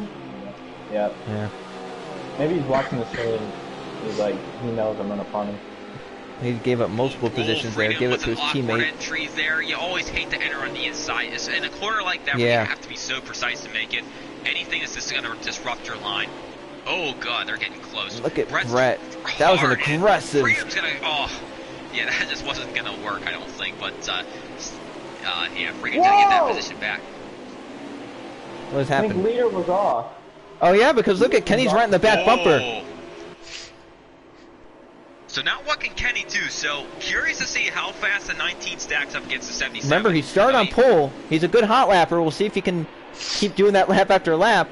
Yep. Yeah. Maybe he's watching the stream. He's like, he knows I'm going to punt him. He gave up multiple positions there. Gave it to his teammate. Entries there. You always hate to enter on the inside. In a corner like that, where you have to be so precise to make it. Anything that's just going to disrupt your line. Oh, God, they're getting close. Look at Brett. That was an aggressive... Yeah, that just wasn't going to work, I don't think. But, yeah, Freedom did get that position back. What has I think happened? leader was off. Oh yeah, because look at Kenny's right in the back bumper. Oh. So now what can Kenny do? So curious to see how fast the 19 stacks up against the 77. Remember, he started on pole. He's a good hot lapper. We'll see if he can keep doing that lap after lap.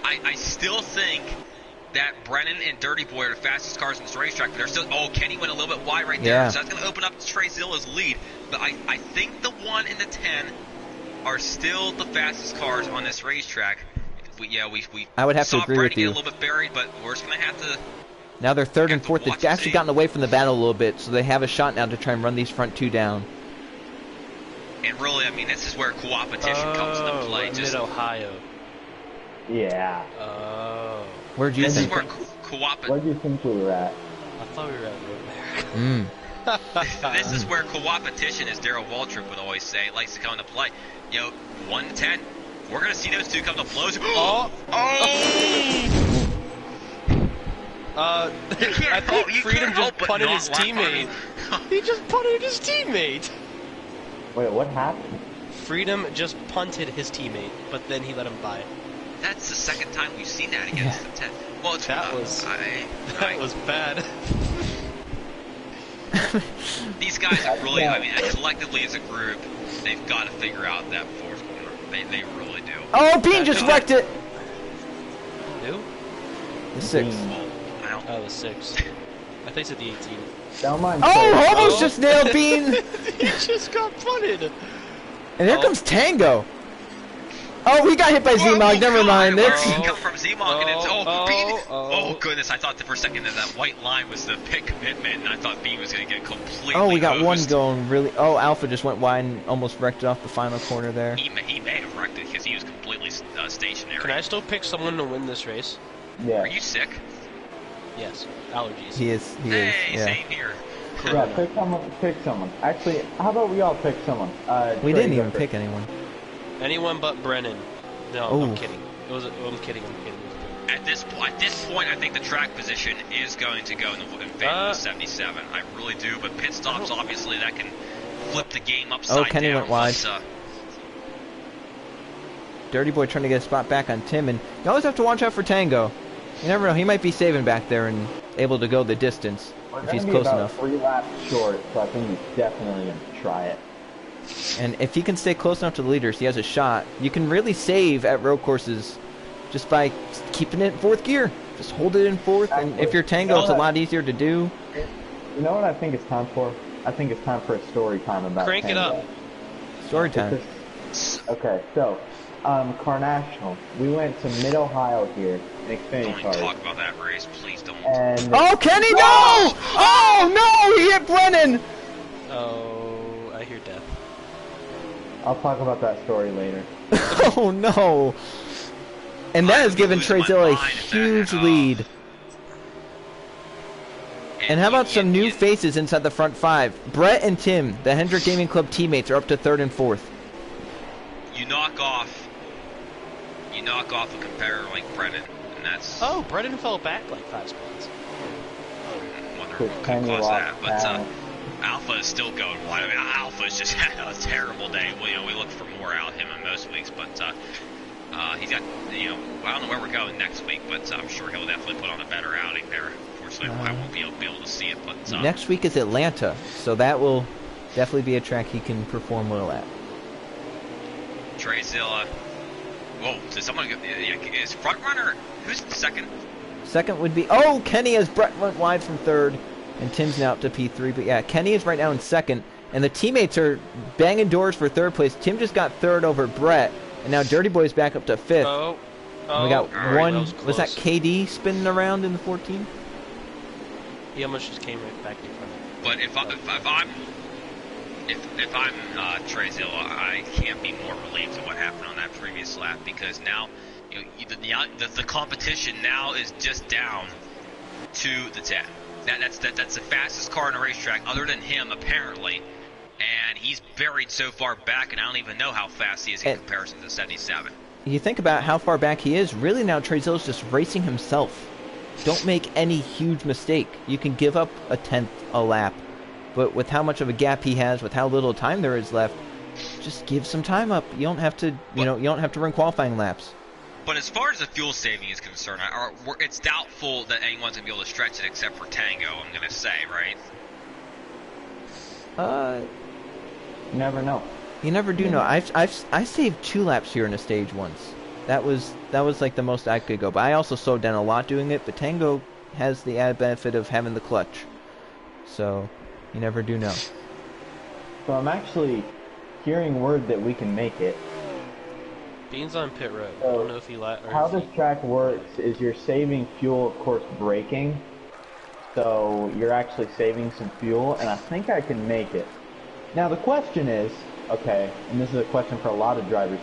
I still think that Brennan and Dirty Boy are the fastest cars in this racetrack, but they're still... Oh, Kenny went a little bit wide right there, Yeah. so that's going to open up Trey Zilla's lead. But I think the 1 and the 10 are still the fastest cars on this racetrack. We I would have to saw agree Brennan with get you. a little bit buried, but we're just going to have to... Now they're third and Have to fourth. watch They've and actually see. gotten away from the battle a little bit, so they have a shot now to try and run these front two down. And really, I mean, this is where co-opetition comes into play. In Just, Mid-Ohio. Yeah. Oh. Where'd you this is think? where co-op... Where do you think we were at? I thought we were at Road America. This is where co-opetition, as Darryl Waltrip would always say, likes to come into play. 1 to 10. We're going to see those two come to blows. Oh! I thought you Freedom can't help just but punted not his laugh teammate. on He just punted his teammate. Wait, what happened? Freedom just punted his teammate, but then he let him by it. That's the second time we've seen that against the 10. Well, it's That was- I That was bad. these guys are really, I mean, collectively as a group, they've got to figure out that fourth corner. They really do. Oh, Bean just wrecked it. Who? The 6. Well, I don't. Oh, the 6. I think it's at the 18. Don't mind. Oh, Trey. almost just nailed Bean. He just got punted. And here comes Tango. Oh, he got hit by Z-Mog. Never mind. Where It's... did he come from? Z-Mog and it's Bean. oh. Oh goodness! I thought for a second that white line was the pit commitment, and I thought Bean was going to get completely. Oh, we got hosed. one going really... Oh, Alpha just went wide and almost wrecked it off the final corner there. He may have wrecked it because he was completely stationary. Can I still pick someone to win this race? Yeah. Are you sick? Yes. Allergies. He is. He Hey, is. Yeah. same here. Yeah, pick someone. Pick someone. Actually, how about we all pick someone? We Trey, didn't go even first. pick anyone. Anyone but Brennan. No, Ooh. I'm kidding. I'm kidding. At this point, I think the track position is going to go in favor of the 77. I really do. But pit stops, obviously, that can flip the game upside down. Kenny went wide. But, Dirty Boy trying to get a spot back on Tim, and you always have to watch out for Tango. You never know, he might be saving back there and able to go the distance We're if he's gonna be close about enough. 3 laps short, so I think he's definitely gonna try it. And if he can stay close enough to the leaders, he has a shot. You can really save at road courses just by keeping it in fourth gear. Just hold it in fourth, and if you're Tango, it's a lot easier to do. You know what I think it's time for? I think it's time for a story time about Crank it Tango. up. Story time. Okay, so, Car National, we went to Mid-Ohio here in don't Xfinity even cars, talk about that race, please don't. and Oh, Kenny, no! Oh, no! He hit Brennan! Oh, I hear death. I'll talk about that story later. Oh, no! And that has given losing my Trezilla a mind if that huge had- lead. And how about some new you- faces inside the front 5? Brett and Tim, the Hendrick Gaming Club teammates, are up to 3rd and 4th. You knock off a competitor like Brennan, and that's Oh, Brennan fell back like 5 spots. wonder Chris what could Kenny cause lost that. But talent. Alpha is still going wide. I mean, Alpha's just had a terrible day. Well, we look for more out of him in most weeks, but he's got, I don't know where we're going next week, but I'm sure he'll definitely put on a better outing there. Unfortunately, I won't be able to see it, but Next week is Atlanta, so that will definitely be a track he can perform well at. Trey Zilla. Whoa, so someone is front runner? Who's second? Second would be... Oh, Kenny as Brett went wide from 3rd, and Tim's now up to P3. But yeah, Kenny is right now in 2nd, and the teammates are banging doors for 3rd place. Tim just got 3rd over Brett, and now Dirty Boy's back up to 5th. Oh. And we got Alright, one... that Was that close. KD spinning around in the 14? He almost just came right back in front of him. But if I'm Trey Zilla, I can't be more relieved at what happened on that previous lap, because now the competition now is just down to the 10. That's the fastest car in a racetrack other than him apparently, and he's buried so far back, and I don't even know how fast he is in comparison to 77. You think about how far back he is, really now Trezilla's just racing himself. Don't make any huge mistake. You can give up a 10th a lap But with how much of a gap he has, with how little time there is left, just give some time up. You don't have to, you don't have to run qualifying laps. But as far as the fuel saving is concerned, it's doubtful that anyone's going to be able to stretch it except for Tango, I'm going to say, right? You never know. You never do know. I saved 2 laps here in a stage once. That was like the most I could go. But I also slowed down a lot doing it. But Tango has the added benefit of having the clutch, so you never do know. So I'm actually hearing word that we can make it. Bean's on pit road. I So don't know if he how this track works is you're saving fuel, of course, braking. So you're actually saving some fuel, and I think I can make it. Now the question is, okay, and this is a question for a lot of drivers.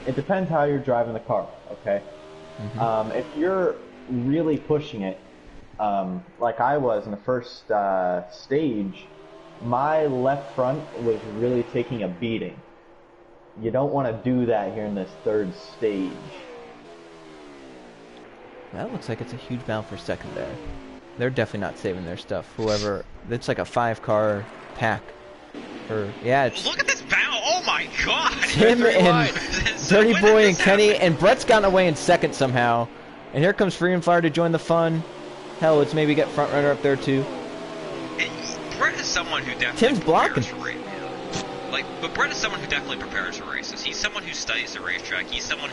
It depends how you're driving the car, okay? If you're really pushing it, like I was in the first stage, my left front was really taking a beating. You don't want to do that here in this third stage. That looks like it's a huge battle for second there. They're definitely not saving their stuff. Whoever, it's like a 5-car pack. It's Look at this battle! Oh my god! Tim and Dirty Boy and Kenny, and Brett's gotten away in second somehow. And here comes Freedom Flyer to join the fun. Hell, let's maybe get front runner up there too. Brett is someone who definitely Tim's blocking. But Brett is someone who definitely prepares for races. He's someone who studies the racetrack. He's someone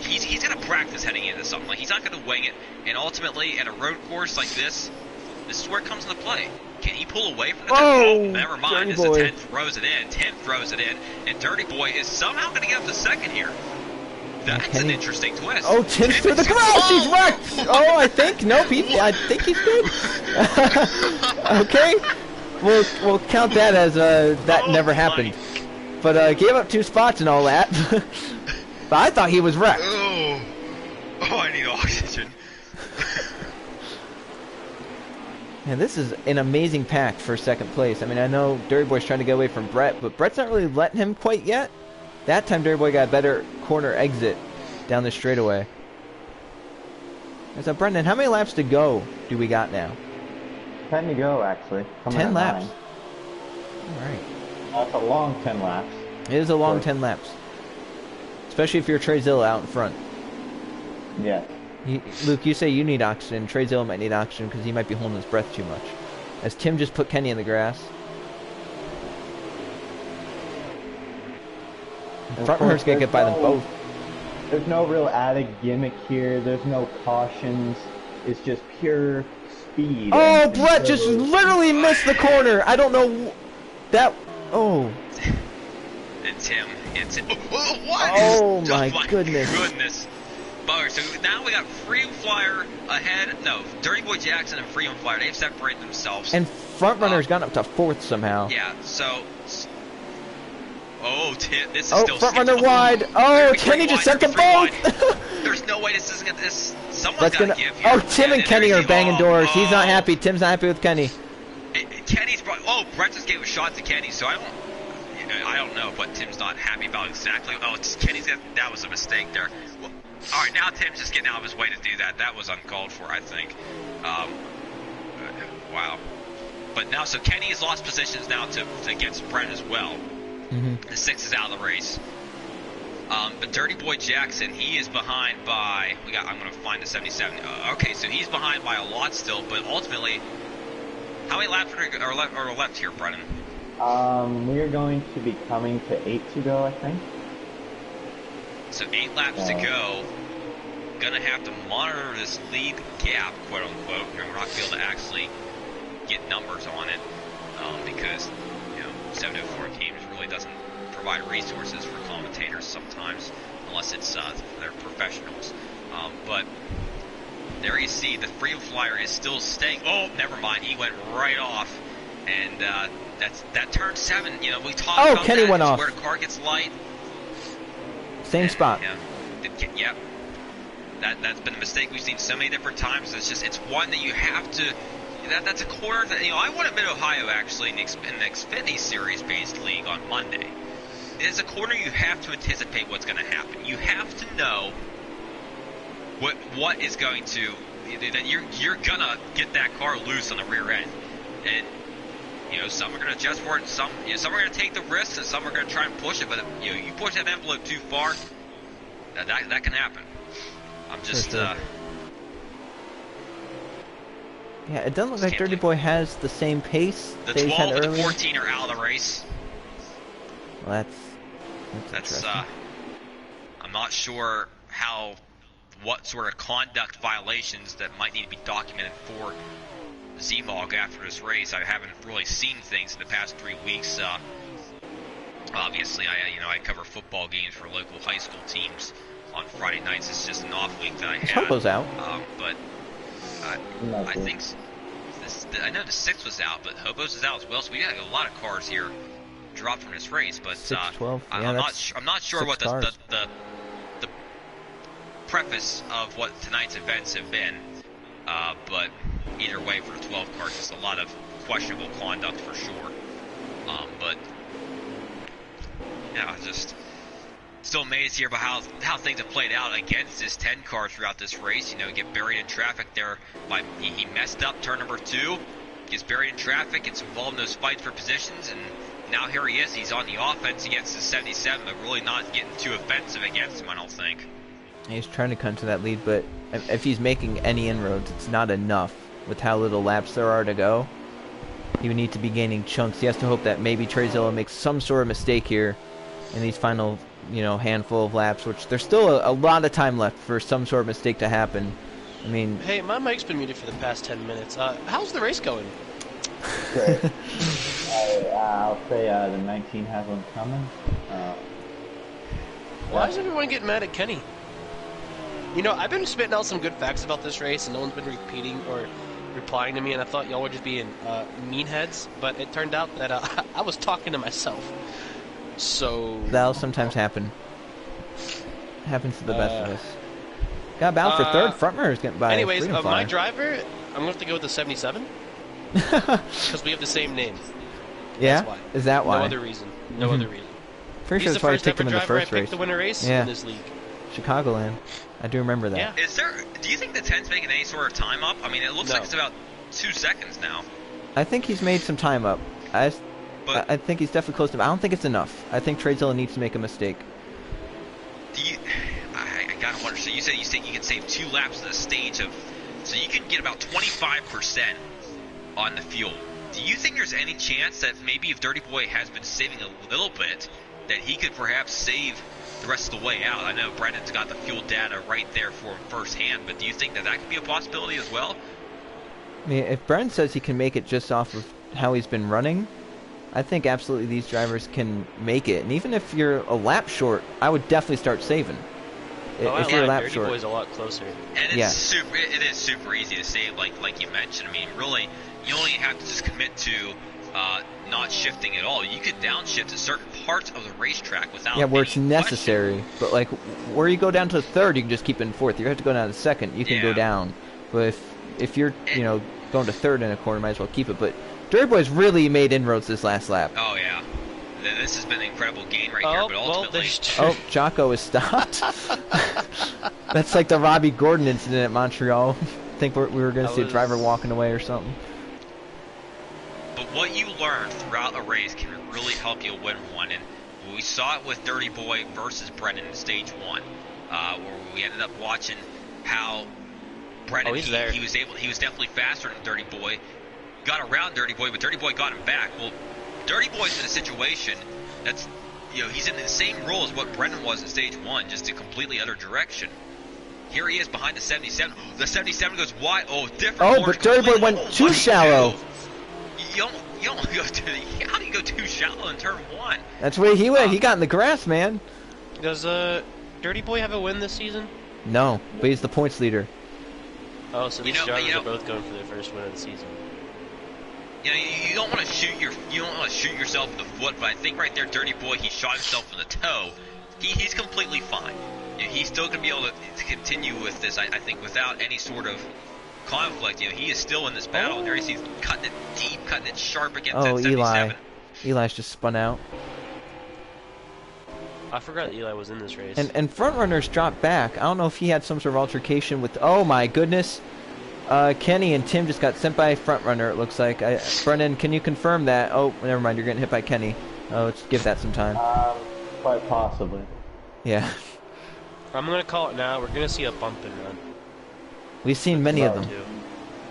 he's gonna practice heading into something. Like, he's not gonna wing it. And ultimately, at a road course like this is where it comes into play. Can he pull away from the never mind. Dirty Boy. 10 throws it in. 10 throws it in. And Dirty Boy is somehow gonna get up to second here. That's an interesting twist. Oh, Tim's through the grass! He's wrecked! Oh, I think. Nope, I think he's good. Okay. We'll count that as that never happened. But gave up 2 spots and all that. But I thought he was wrecked. Oh, I need oxygen. And this is an amazing pack for second place. I mean, I know Dirty Boy's trying to get away from Brett, but Brett's not really letting him quite yet. That time Dirty Boy got a better corner exit down the straightaway. So Brendan, how many laps to go do we got now? 10 to go, actually. 10 laps. Alright. That's a long 10 laps. It is a long 10 laps. Especially if you're Treyzilla out in front. Yeah. Luke, you say you need oxygen. Treyzilla might need oxygen because he might be holding his breath too much. As Tim just put Kenny in the grass. Front runner's going to get by them both. There's no real added gimmick here. There's no cautions. It's just pure speed. Oh, Brett just literally missed the corner. I don't know that. Oh. It's him. What? Oh my goodness. Bugger. So now we got Freedom Flyer ahead. No, Dirty Boy Jackson and Freedom Flyer. They've separated themselves. And front runner's gotten up to 4th somehow. Yeah. So. Oh, this is still front runner wide. Oh, Kenny just sent them both. There's no way this isn't gonna. Someone's gotta give here. Oh, Tim and Kenny are banging doors. He's not happy. Tim's not happy with Kenny. Kenny's brought. Oh, Brett just gave a shot to Kenny. So I don't know what Tim's not happy about exactly. Oh, that was a mistake there. Well, all right, now Tim's just getting out of his way to do that. That was uncalled for, I think. Wow. But now, so Kenny has lost positions now to against Brett as well. The 6 is out of the race. But Dirty Boy Jackson, he is behind by. I'm going to find the 77. Okay, so he's behind by a lot still, but ultimately, how many laps are left here, Brennan? We are going to be coming to 8 to go, I think. So 8 laps to go. Gonna have to monitor this lead gap, quote unquote. We're not going to be able to actually get numbers on it because 704 Games really doesn't provide resources for commentators sometimes, unless it's they're professionals. But there you see the Freedom Flyer is still staying. Oh, never mind. He went right off, and that turn 7. We talked about Kenny that. went off. Where the car gets light. Same spot. Yeah. That's been a mistake we've seen so many different times. It's one that you have to. That's a corner that I won at Mid-Ohio actually in the Xfinity Series based league on Monday. It's a corner you have to anticipate what's going to happen. You have to know what is going to that you're gonna get that car loose on the rear end. And some are going to adjust for it. Some are going to take the risks, and some are going to try and push it. But you push that envelope too far, that can happen. I'm just. Yeah, it doesn't look like Dirty Boy has the same pace The that he's had 12 and earlier. the 14 are out of the race. Well, That's interesting. I'm not sure what sort of conduct violations that might need to be documented for Z-Mog after this race. I haven't really seen things in the past 3 weeks. Obviously, I cover football games for local high school teams on Friday nights. It's just an off week that I had. Hobo's out. But I think I know the 6 was out, but Hobos is out as well. So we got a lot of cars here dropped from this race. But 6-12. Yeah, I'm not sure what the preface of what tonight's events have been. But either way, for the 12 cars, it's a lot of questionable conduct for sure. But yeah, just still amazed here about how things have played out against this 10 car throughout this race. Get buried in traffic there. He messed up turn number 2, gets buried in traffic, gets involved in those fights for positions, and now here he is. He's on the offense against the 77, but really not getting too offensive against him, I don't think. He's trying to cut to that lead, but if he's making any inroads, it's not enough with how little laps there are to go. He would need to be gaining chunks. He has to hope that maybe Trezilla makes some sort of mistake here in these final, handful of laps, which there's still a lot of time left for some sort of mistake to happen. I mean... Hey, my mic's been muted for the past 10 minutes. How's the race going? Great. I'll say the 19 has one coming. Why is everyone getting mad at Kenny? I've been spitting out some good facts about this race, and no one's been repeating or replying to me, and I thought y'all were just being meanheads, but it turned out that I was talking to myself. So... That'll sometimes happen. Happens to the best of us. Got bound for third. Front runner's getting by. Anyways, Freedom my Flyer. driver, I'm going to have to go with the 77. Because we have the same name. Yeah? That's why. Is that why? No other reason. No other reason. Pretty He's sure the that's why I first picked ever him in the driver I first picked race. to win a race Yeah. in this league. Chicagoland. I do remember that. Yeah. Do you think the 10's making any sort of time up? I mean, it looks No. like it's about 2 seconds now. I think he's made some time up. I think he's definitely close to him. I don't think it's enough. I think Trezilla needs to make a mistake. I gotta wonder. So you think you can save 2 laps of the stage so you can get about 25% on the fuel. Do you think there's any chance that maybe if Dirty Boy has been saving a little bit, that he could perhaps save the rest of the way out? I know Brendan's got the fuel data right there for him firsthand, but do you think that could be a possibility as well? I mean, if Brendan says he can make it just off of how he's been running, I think absolutely these drivers can make it. And even if you're a lap short, I would definitely start saving. If you're a lap Dirty short. Boy's a lot closer. And it is super easy to save, like you mentioned. I mean, really, you only have to just commit to not shifting at all. You could downshift to certain parts of the racetrack without where it's any necessary. But like where you go down to third, you can just keep it in fourth. You have to go down to second, you can go down. But if you're going to third in a corner, might as well keep it. But Dirty Boy's really made inroads this last lap. Oh yeah, this has been an incredible game right here. But ultimately, Jocko is stopped. That's like the Robbie Gordon incident at Montreal. I think we were going to see a driver walking away or something. But what you learn throughout a race can really help you win one, and we saw it with Dirty Boy versus Brendan in stage 1, where we ended up watching how Brendan he was definitely faster than Dirty Boy, got around Dirty Boy, but Dirty Boy got him back. Well, Dirty Boy's in a situation that's he's in the same role as what Brendan was in stage 1, just a completely other direction. Here he is behind the 77. The 77 goes wide. Oh, different. Oh, but Dirty Boy went too shallow. You don't go how do you go too shallow in turn 1? That's where he went. He got in the grass, man. Does Dirty Boy have a win this season? No, but he's the points leader. Oh, so these drivers are both going for their first win of the season. You don't want to shoot yourself in the foot, but I think right there, Dirty Boy, he shot himself in the toe. He's completely fine. He's still going to be able to continue with this, I think, without any sort of conflict. He is still in this battle. There he's cutting it deep, cutting it sharp against that 77. Eli's just spun out. I forgot Eli was in this race. And front runners dropped back. I don't know if he had some sort of altercation with. Oh my goodness! Kenny and Tim just got sent by a front runner, it looks like. Brennan, can you confirm that? Oh, never mind, you're getting hit by Kenny. Oh, let's give that some time. Quite possibly. Yeah. I'm gonna call it now. We're gonna see a bump and run. We've seen many of them.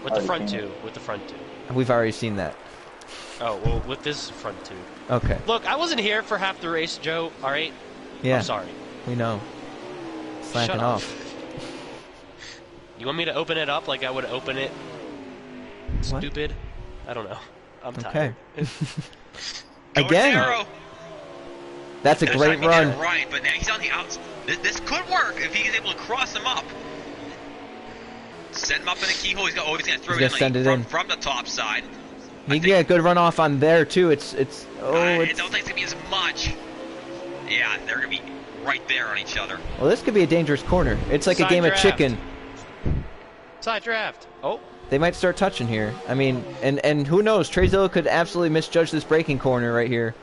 With the front two. With the front two. We've already seen that. Oh, well, with this front two. Okay. Look, I wasn't here for half the race, Joe, alright? Yeah. I'm sorry. We know. Slacking Shut up. off. You want me to open it up like I would open it? What? Stupid? I don't know. I'm Okay. tired. Again. Arrow. That's a They're great trying to get it run. right, but now he's on the outside. This could work if he's able to cross him up. Set him up in the keyhole. He's going to throw He's gonna send it in, it in. from the top side. You can get a good run off on there too. I don't think it's going to be as much. Yeah, they're going to be right there on each other. Well, this could be a dangerous corner. It's like a Side game draft. of chicken. Side draft. Oh. They might start touching here. I mean, and who knows? Trezilla could absolutely misjudge this braking corner right here.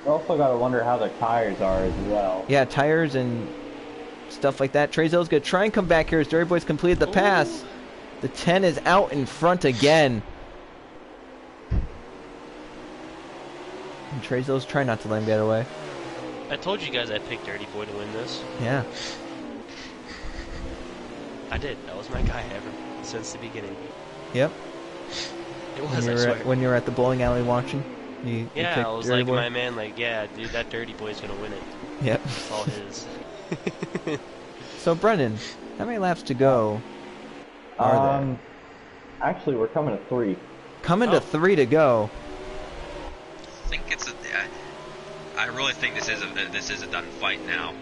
We also got to wonder how their tires are as well. Yeah, tires and stuff like that. Trezilla's going to try and come back here as Dirty Boy's completed the pass. The 10 is out in front again. And Trezilla's trying not to let him get away. I told you guys I picked Dirty Boy to win this. Yeah. I did. That was my guy ever since the beginning. Yep. It was, I swear. When you were at the bowling alley watching? You Yeah, picked I was Dirty like, Boy? my man, like, yeah, dude, that Dirty Boy's gonna win it. Yep. It's all his. So, Brennan, how many laps to go are there? Actually, we're coming to 3. Coming to 3 to go. I think it's I really think this is a done fight now.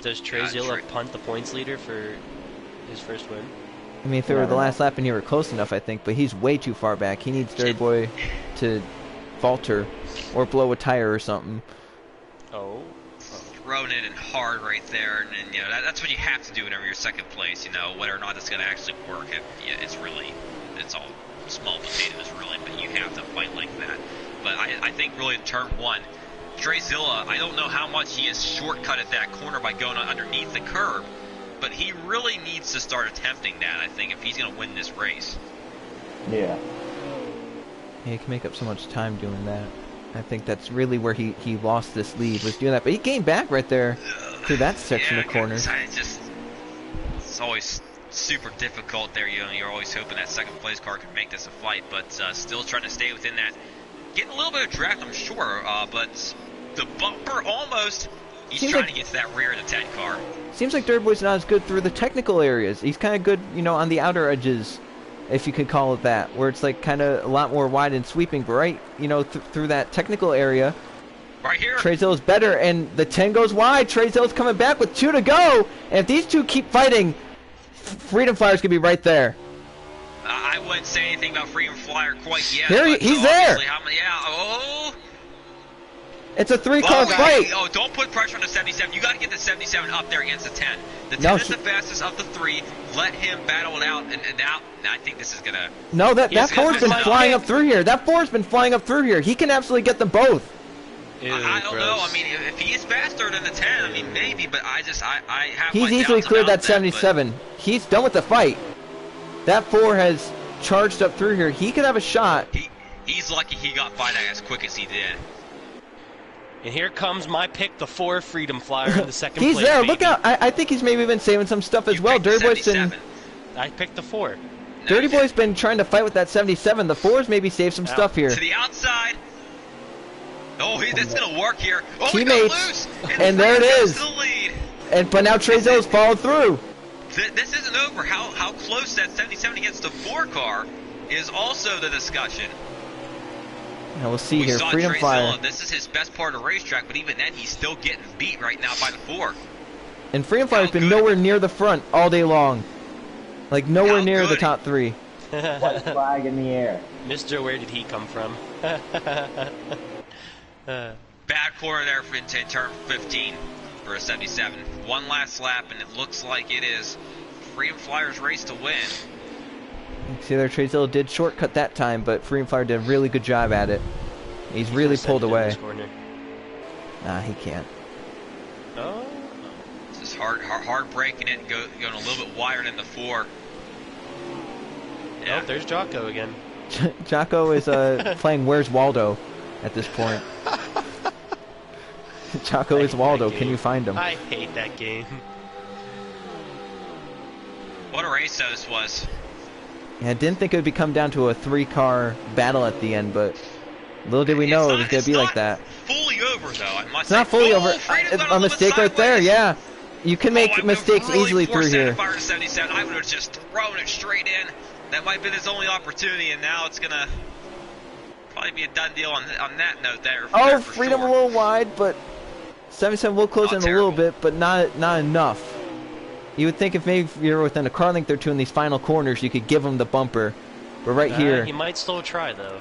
Does Trezilla punt the points leader for his first win? I mean, if it were the last lap and you were close enough, I think, but he's way too far back. He needs Dirty Boy to falter or blow a tire or something. Oh. Throwing it in hard right there, and you know that's what you have to do whenever you're second place. You know whether or not it's going to actually work. It's all small potatoes really, but you have to fight like that. But I think really in turn 1, Trezilla, I don't know how much he has shortcutted that corner by going underneath the curb, but he really needs to start attempting that. I think if he's going to win this race. Yeah. He can make up so much time doing that. I think that's really where he lost this lead, was doing that. But he gained back right there through that section of corners. It's always super difficult there. You know, you're always hoping that second place car can make this a fight, but still trying to stay within that. Getting a little bit of draft, I'm sure, but the bumper almost. He's trying to get to that rear of the 10 car. Seems like Dirty Boy's not as good through the technical areas. He's kind of good, you know, on the outer edges, if you could call it that, where it's like kind of a lot more wide and sweeping. But right, you know, through that technical area, right here, Trezilla's better, and the 10 goes wide. Trezilla's coming back with 2 to go, and if these two keep fighting, Freedom Flyer's gonna be right there. I wouldn't say anything about Freedom Flyer quite yet. He's there. It's a 3-car fight. Oh, don't put pressure on the 77. You got to get the 77 up there against the 10. The 10 is the fastest of the 3. Let him battle it out, and now I think this is gonna. No, that 4's been flying up through here. That 4's been flying up through here. He can absolutely get them both. Ew, I don't gross. know. I mean, if he is faster than the 10, I mean, maybe, but I have. He's my easily doubts cleared about that 77. He's done with the fight. That 4 has charged up through here. He could have a shot. He's lucky he got by that as quick as he did. And here comes my pick, the 4 Freedom Flyer in the second He's place. there. Baby. Look out. I think he's maybe been saving some stuff as well. Dirty Boy's been. I picked the 4. Dirty Boy's been trying to fight with that 77. The 4's maybe saved some stuff here. To the outside. Oh, that's gonna work here. Oh, Teammates, we got loose. and there it is. The lead. But now Trezilla's followed through. This isn't over. How close that 77 against the 4 car is also the discussion. Now we'll see here. Saw Freedom Flyer. This is his best part of the racetrack, but even then, he's still getting beat right now by the 4. And Freedom Flyer's been nowhere near the front all day long. Like nowhere near the top 3. White flag in the air. Mister, where did he come from? Bad corner there in turn 15 for a 77. One last lap, and it looks like it is Freedom Flyer's race to win. See there, Trezilla did shortcut that time, but Freedom Flyer did a really good job at it. He's really pulled away. Nah, he can't. Oh. This is hard breaking it and going a little bit wider than the 4. Yeah. Oh, there's Jocko again. Jocko is playing Where's Waldo at this point. Jocko is Waldo. Can you find him? I hate that game. What a race this was. Yeah, I didn't think it would come down to a 3-car battle at the end, but little did we know it was going to be like that. Fully over, though. I must It's not fully over. A mistake right there, yeah. You can make mistakes easily through here. Fire to 77. I would have just thrown it straight in. That might have been his only opportunity, and now it's going to probably be a done deal on that note there. Oh, Freedom a little wide, but 77 will close in a little bit, but not enough. You would think if maybe you're within a car length or two in these final corners, you could give him the bumper. But right here... He might still try, though.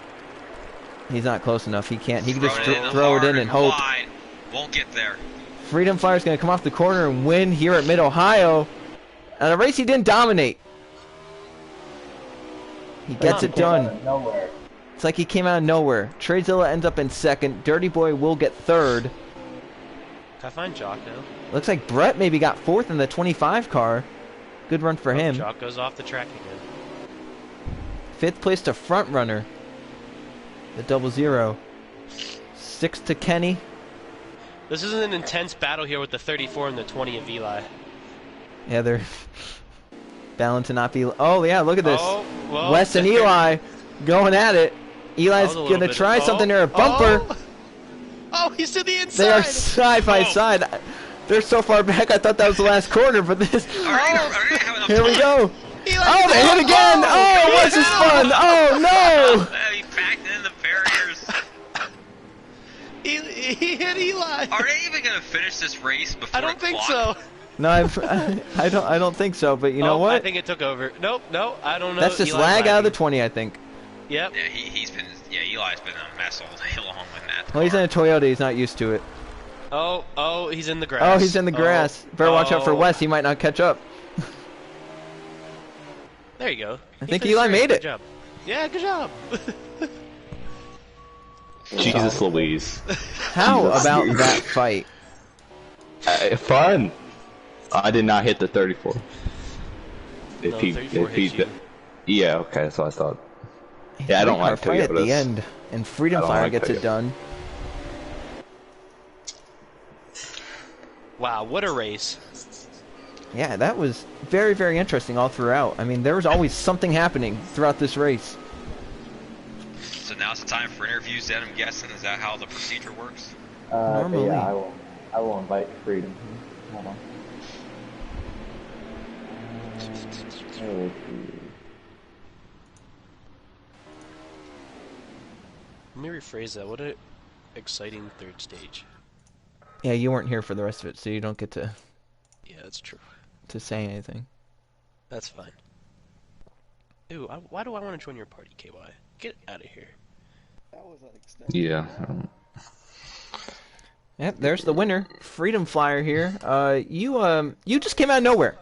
He's not close enough. He can't. He can just throw it in and hope. Wide. Won't get there. Freedom Flyer's going to come off the corner and win here at Mid-Ohio. And a race he didn't dominate. He gets it done. It's like he came out of nowhere. Tradezilla ends up in second. Dirty Boy will get third. Can I find Jocko? Looks like Brett maybe got fourth in the 25 car. Good run for him. Jocko's off the track again. Fifth place to front runner. The 00. Sixth to Kenny. This is an intense battle here with the 34 and the 20 of Eli. Yeah, they're bound to not be. Oh yeah, look at this. Oh, well, Wes and Eli going at it. Eli's gonna try something there. A bumper. Oh, he's to the inside. They are side by side. They're so far back. I thought that was the last corner, but this. Here we go. Oh, they hit again. Oh, what's this fun? Oh no. He backed in the barriers. He hit Eli. Are they even gonna finish this race before? I don't think so. No, I don't think so. But you know what? I think it took over. Nope, no, I don't know. That's just lag out of the 20, I think. Yep. Yeah, Eli's been a mess all day long with that. Well, he's in a Toyota. He's not used to it. Oh, he's in the grass. Oh, he's in the grass. Better watch out for Wes. He might not catch up. There you go. I think Eli made it. Good job. Yeah, good job. Jesus Louise. How about that fight? Fun. I did not hit the 34. No, 34 hit you. Yeah, okay, that's what I thought. Yeah, I don't like fight at Toyotas. the end, and Freedom Flyer like gets it Toyota. done. Wow, what a race. Yeah, that was very, very interesting all throughout. I mean, there was always something happening throughout this race. So now it's the time for interviews. Then I'm guessing is that how the procedure works? Normally. Yeah, I will invite Freedom. Hold on. Let me rephrase that. What an exciting third stage. Yeah, you weren't here for the rest of it, so you don't get to Yeah, that's true. say anything. That's fine. Ooh, why do I want to join your party, KY? Get out of here. Yeah. Yep, there's the winner, Freedom Flyer here. You just came out of nowhere.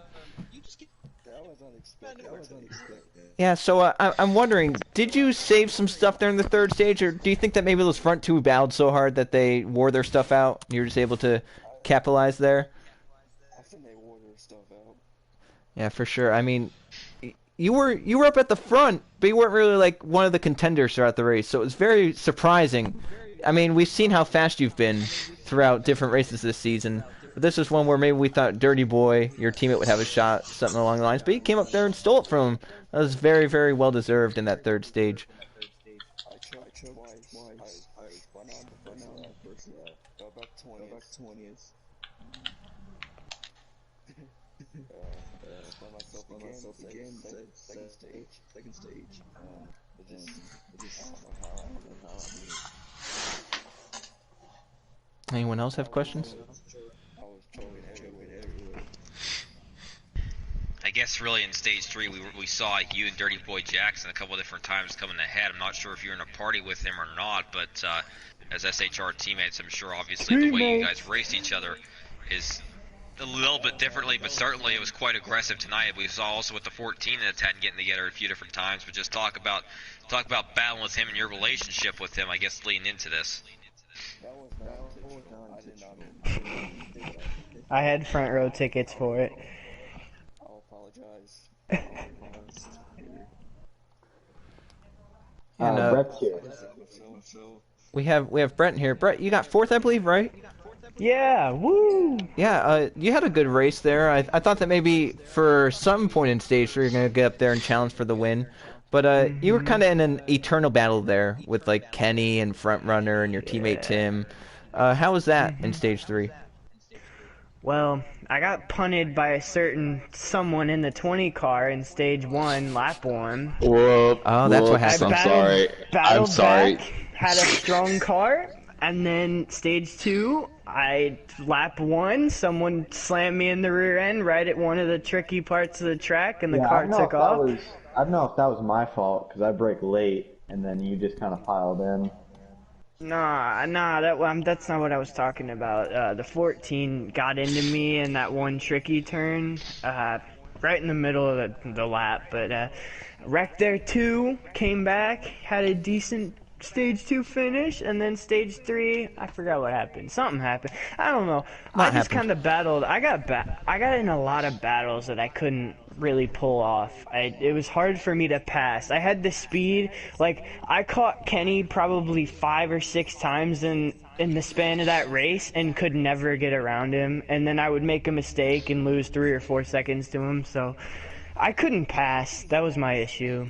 Yeah, so I'm wondering, did you save some stuff there in the third stage, or do you think that maybe those front two battled so hard that they wore their stuff out? And you were just able to capitalize there? I think they wore their stuff out. Yeah, for sure. I mean, you were up at the front, but you weren't really like one of the contenders throughout the race, so it was very surprising. I mean, we've seen how fast you've been throughout different races this season, but this was one where maybe we thought Dirty Boy, your teammate, would have a shot, something along the lines, but he came up there and stole it from him. That was very, very well deserved in that third stage. I tried twice. But now back 20th. By myself again, second stage. I don't know how I did it. Anyone else have questions? I was trolling everywhere. I guess really in stage 3 we saw you and Dirty Boy Jackson a couple of different times coming ahead. I'm not sure if you're in a party with him or not, but as SHR teammates, I'm sure obviously the way you guys raced each other is a little bit differently, but certainly it was quite aggressive tonight. We saw also with the 14 and the 10 getting together a few different times, but just talk about battling with him and your relationship with him, I guess, leading into this. I had front row tickets for it. I'll apologize. And Brett's here. we have Brett here. Brett, you got fourth, I believe, right? Yeah, woo! Yeah, you had a good race there. I thought that maybe for some point in stage 3 you're gonna get up there and challenge for the win, but you were kind of in an eternal battle there with like Kenny and front runner and your teammate Tim. How was that in stage 3? Well, I got punted by a certain someone in the 20 car in stage 1, lap 1. Whoop, Oh, that's what whoops, happened. I'm sorry. I'm Battled sorry. back, had a strong car, and then stage 2, lap 1, someone slammed me in the rear end right at one of the tricky parts of the track, and the car took off. I don't know if that was my fault because I brake late and then you just kind of piled in. Nah, that's not what I was talking about. The 14 got into me in that one tricky turn, right in the middle of the lap, but wrecked there too, came back, had a decent stage 2 finish, and then stage 3, I forgot what happened. Something happened. I don't know. I just kind of battled. I got in a lot of battles that I couldn't really pull off. It was hard for me to pass. I had the speed. Like, I caught Kenny probably 5 or 6 times in the span of that race and could never get around him. And then I would make a mistake and lose 3 or 4 seconds to him. So I couldn't pass. That was my issue.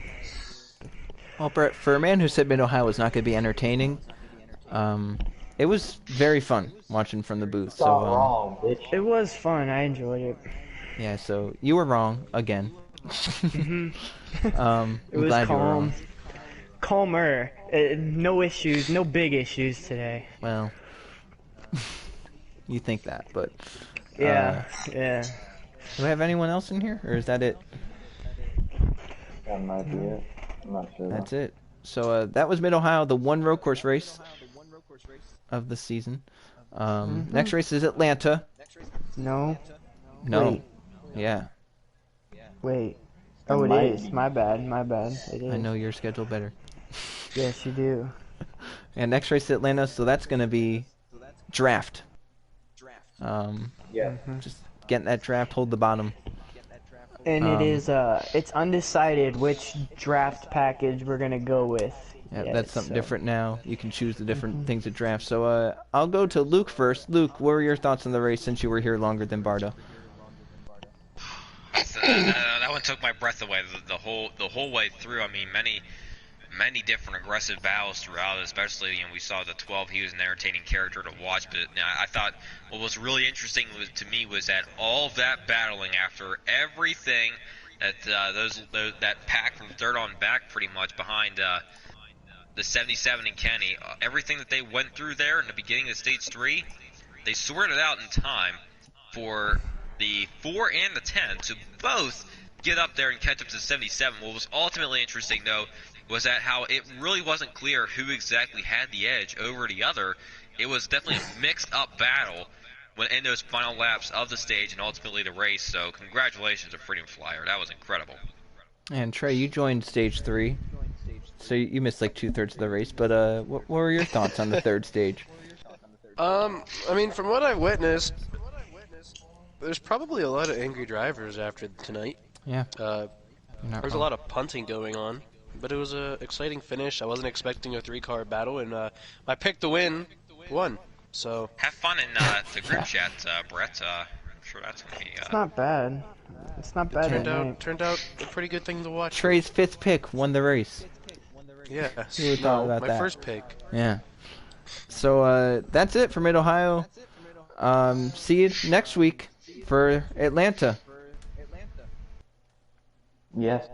Well, Brett, for a man who said Mid-Ohio was not going to be entertaining, it was very fun watching from the booth. It's all wrong, bitch. It was fun. I enjoyed it. Yeah, so you were wrong again. It was glad you were wrong. Calmer. No issues. No big issues today. Well, you think that, but Yeah. do we have anyone else in here, or is that it? That might be it. I'm not sure. That's it. So that was Mid-Ohio, the one road course race of the season. Next race is Atlanta. No. No. Wait. Yeah. Wait. Oh, it is. My bad. It is. I know your schedule better. Yes, you do. And next race is Atlanta, so that's going to be draft. Yeah. Just getting that draft, hold the bottom. And it is, it's undecided which draft package we're gonna go with. Yeah, that's something different now. You can choose the different things to draft. So I'll go to Luke first. Luke, what were your thoughts on the race since you were here longer than Bardo? That one took my breath away the whole way through. I mean, many different aggressive battles throughout, especially, we saw the 12. He was an entertaining character to watch, but I thought what was really interesting to me was that all of that battling after everything that that pack from third on back pretty much behind the 77 and Kenny, everything that they went through there in the beginning of stage 3, they sorted it out in time for the 4 and the 10 to both get up there and catch up to 77. What was ultimately interesting, though, was that how it really wasn't clear who exactly had the edge over the other. It was definitely a mixed-up battle in those final laps of the stage and ultimately the race. So congratulations to Freedom Flyer. That was incredible. And Trey, you joined stage 3, so you missed like 2/3 of the race. But what were your thoughts on the third stage? I mean, from what I witnessed, there's probably a lot of angry drivers after tonight. Yeah. There's a lot of punting going on, but it was an exciting finish. I wasn't expecting a 3-car battle, and my pick to win won. So have fun in the group chat, Brett. I'm sure that's gonna be. It's not bad. It's not bad. Turned out a pretty good thing to watch. Trey's 5th pick won the race. Yeah. Who would thought about my that? first pick. Yeah. So that's it for Mid-Ohio. See you next week for Atlanta. Yes.